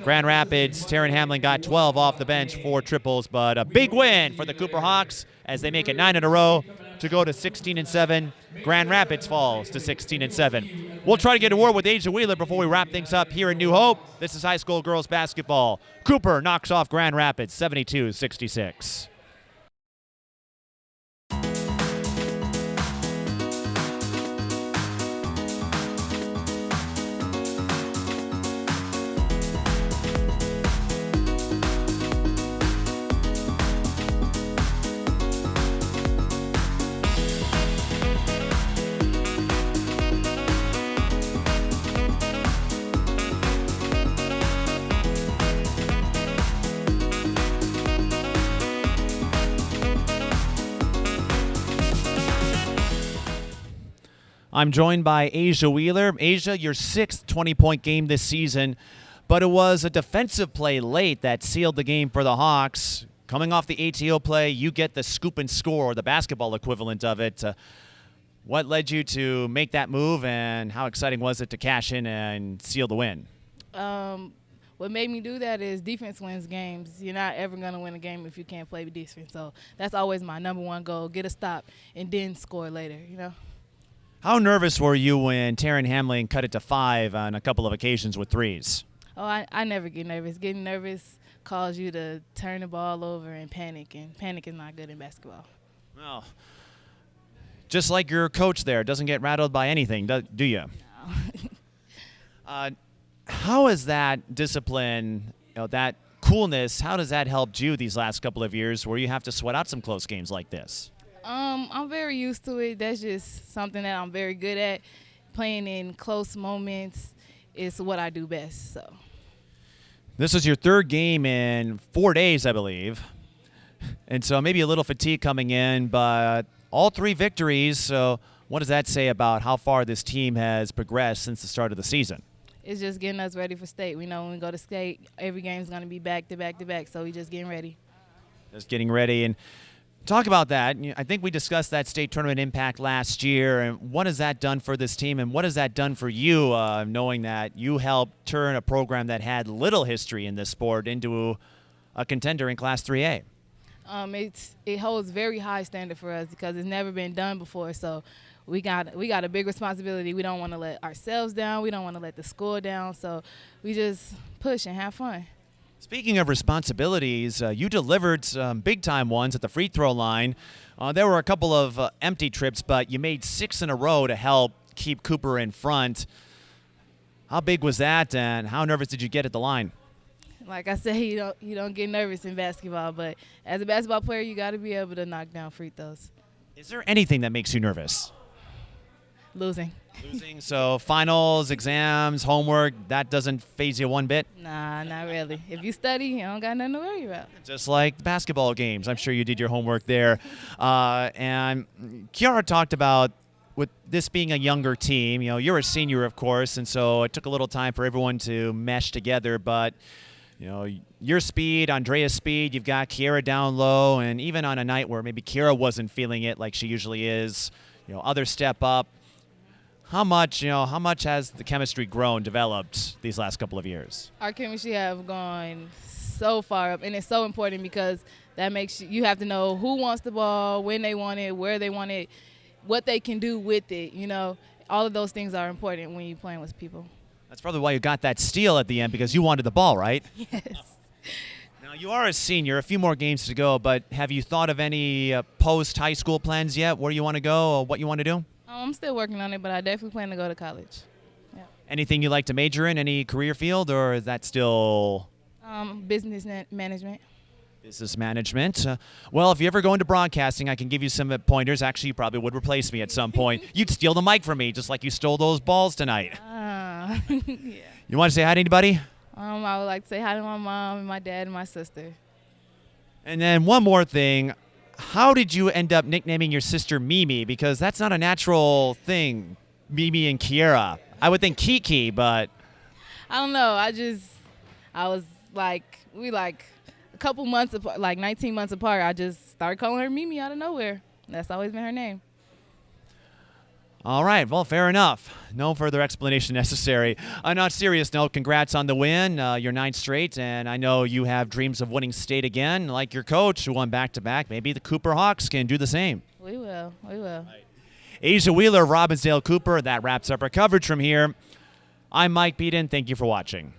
Grand Rapids, Taryn Hamling got 12 off the bench for triples, but a big win for the Cooper Hawks as they make it 9 in a row to go to 16-7. Grand Rapids falls to 16-7. We'll try to get a word with Asia Wheeler before we wrap things up here in New Hope. This is high school girls basketball. Cooper knocks off Grand Rapids 72-66. I'm joined by Asia Wheeler. Asia, your 6th 20-point game this season, but it was a defensive play late that sealed the game for the Hawks. Coming off the ATO play, you get the scoop and score, or the basketball equivalent of it. What led you to make that move, and how exciting was it to cash in and seal the win?
What made me do that is defense wins games. You're not ever going to win a game if you can't play defense. So that's always my number one goal, get a stop and then score later, you know.
How nervous were you when Taryn Hamling cut it to 5 on a couple of occasions with threes?
Oh, I never get nervous. Getting nervous causes you to turn the ball over and panic is not good in basketball.
Well, just like your coach there, doesn't get rattled by anything, do you?
No.
How has that discipline, that coolness, how does that help you these last couple of years where you have to sweat out some close games like this?
I'm very used to it. That's just something that I'm very good at. Playing in close moments is what I do best. So,
this is your 3rd game in 4 days, I believe. And so maybe a little fatigue coming in, but all 3 victories. So what does that say about how far this team has progressed since the start of the season?
It's just getting us ready for state. We know when we go to state, every game's going to be back to back to back. So we just getting ready.
Just getting ready. And talk about that. I think we discussed that state tournament impact last year, and what has that done for this team, and what has that done for you, knowing that you helped turn a program that had little history in this sport into a contender in Class 3A?
It holds very high standard for us because it's never been done before. So we got a big responsibility. We don't want to let ourselves down. We don't want to let the school down. So we just push and have fun.
Speaking of responsibilities, you delivered some big-time ones at the free throw line. There were a couple of empty trips, but you made 6 in a row to help keep Cooper in front. How big was that, and how nervous did you get at the line?
Like I said, you don't get nervous in basketball, but as a basketball player, you got to be able to knock down free throws.
Is there anything that makes you nervous?
Losing.
Losing, so finals, exams, homework, that doesn't faze you one bit?
Nah, not really. If you study, you don't got nothing to worry about.
Just like basketball games. I'm sure you did your homework there. And Kiara talked about, with this being a younger team, you're a senior, of course, and so it took a little time for everyone to mesh together, but You know, your speed, Andrea's speed, you've got Kiera down low, and even on a night where maybe Kiera wasn't feeling it like she usually is, you know, others step up. How much has the chemistry grown, developed these last couple of years?
Our chemistry have gone so far up, and it's so important because that makes you have to know who wants the ball, when they want it, where they want it, what they can do with it. You know, all of those things are important when you're playing with people.
That's probably why you got that steal at the end, because you wanted the ball, right?
Yes.
Now, you are a senior, a few more games to go, but have you thought of any post-high school plans yet, where you want to go or what you want to do?
I'm still working on it, but I definitely plan to go to college. Yeah.
Anything you like to major in, any career field, or is that still
Business management.
business management? Well, if you ever go into broadcasting, I can give you some pointers. Actually, you probably would replace me at some point. You'd steal the mic from me, just like you stole those balls tonight.
Yeah.
You want to say hi to anybody?
I would like to say hi to my mom and my dad and my sister.
And then one more thing. How did you end up nicknaming your sister Mimi? Because that's not a natural thing, Mimi and Kiera. I would think Kiki, but
I don't know. I was we a couple months apart, like 19 months apart. I just started calling her Mimi out of nowhere. That's always been her name.
all right. Well, fair enough. No further explanation necessary. On a serious note, congrats on the win. Your 9th straight, and I know you have dreams of winning state again, like your coach who won back-to-back. Maybe the Cooper Hawks can do the same.
We will. We will.
Asia Wheeler, Robbinsdale Cooper. That wraps up our coverage from here. I'm Mike Beaton. Thank you for watching.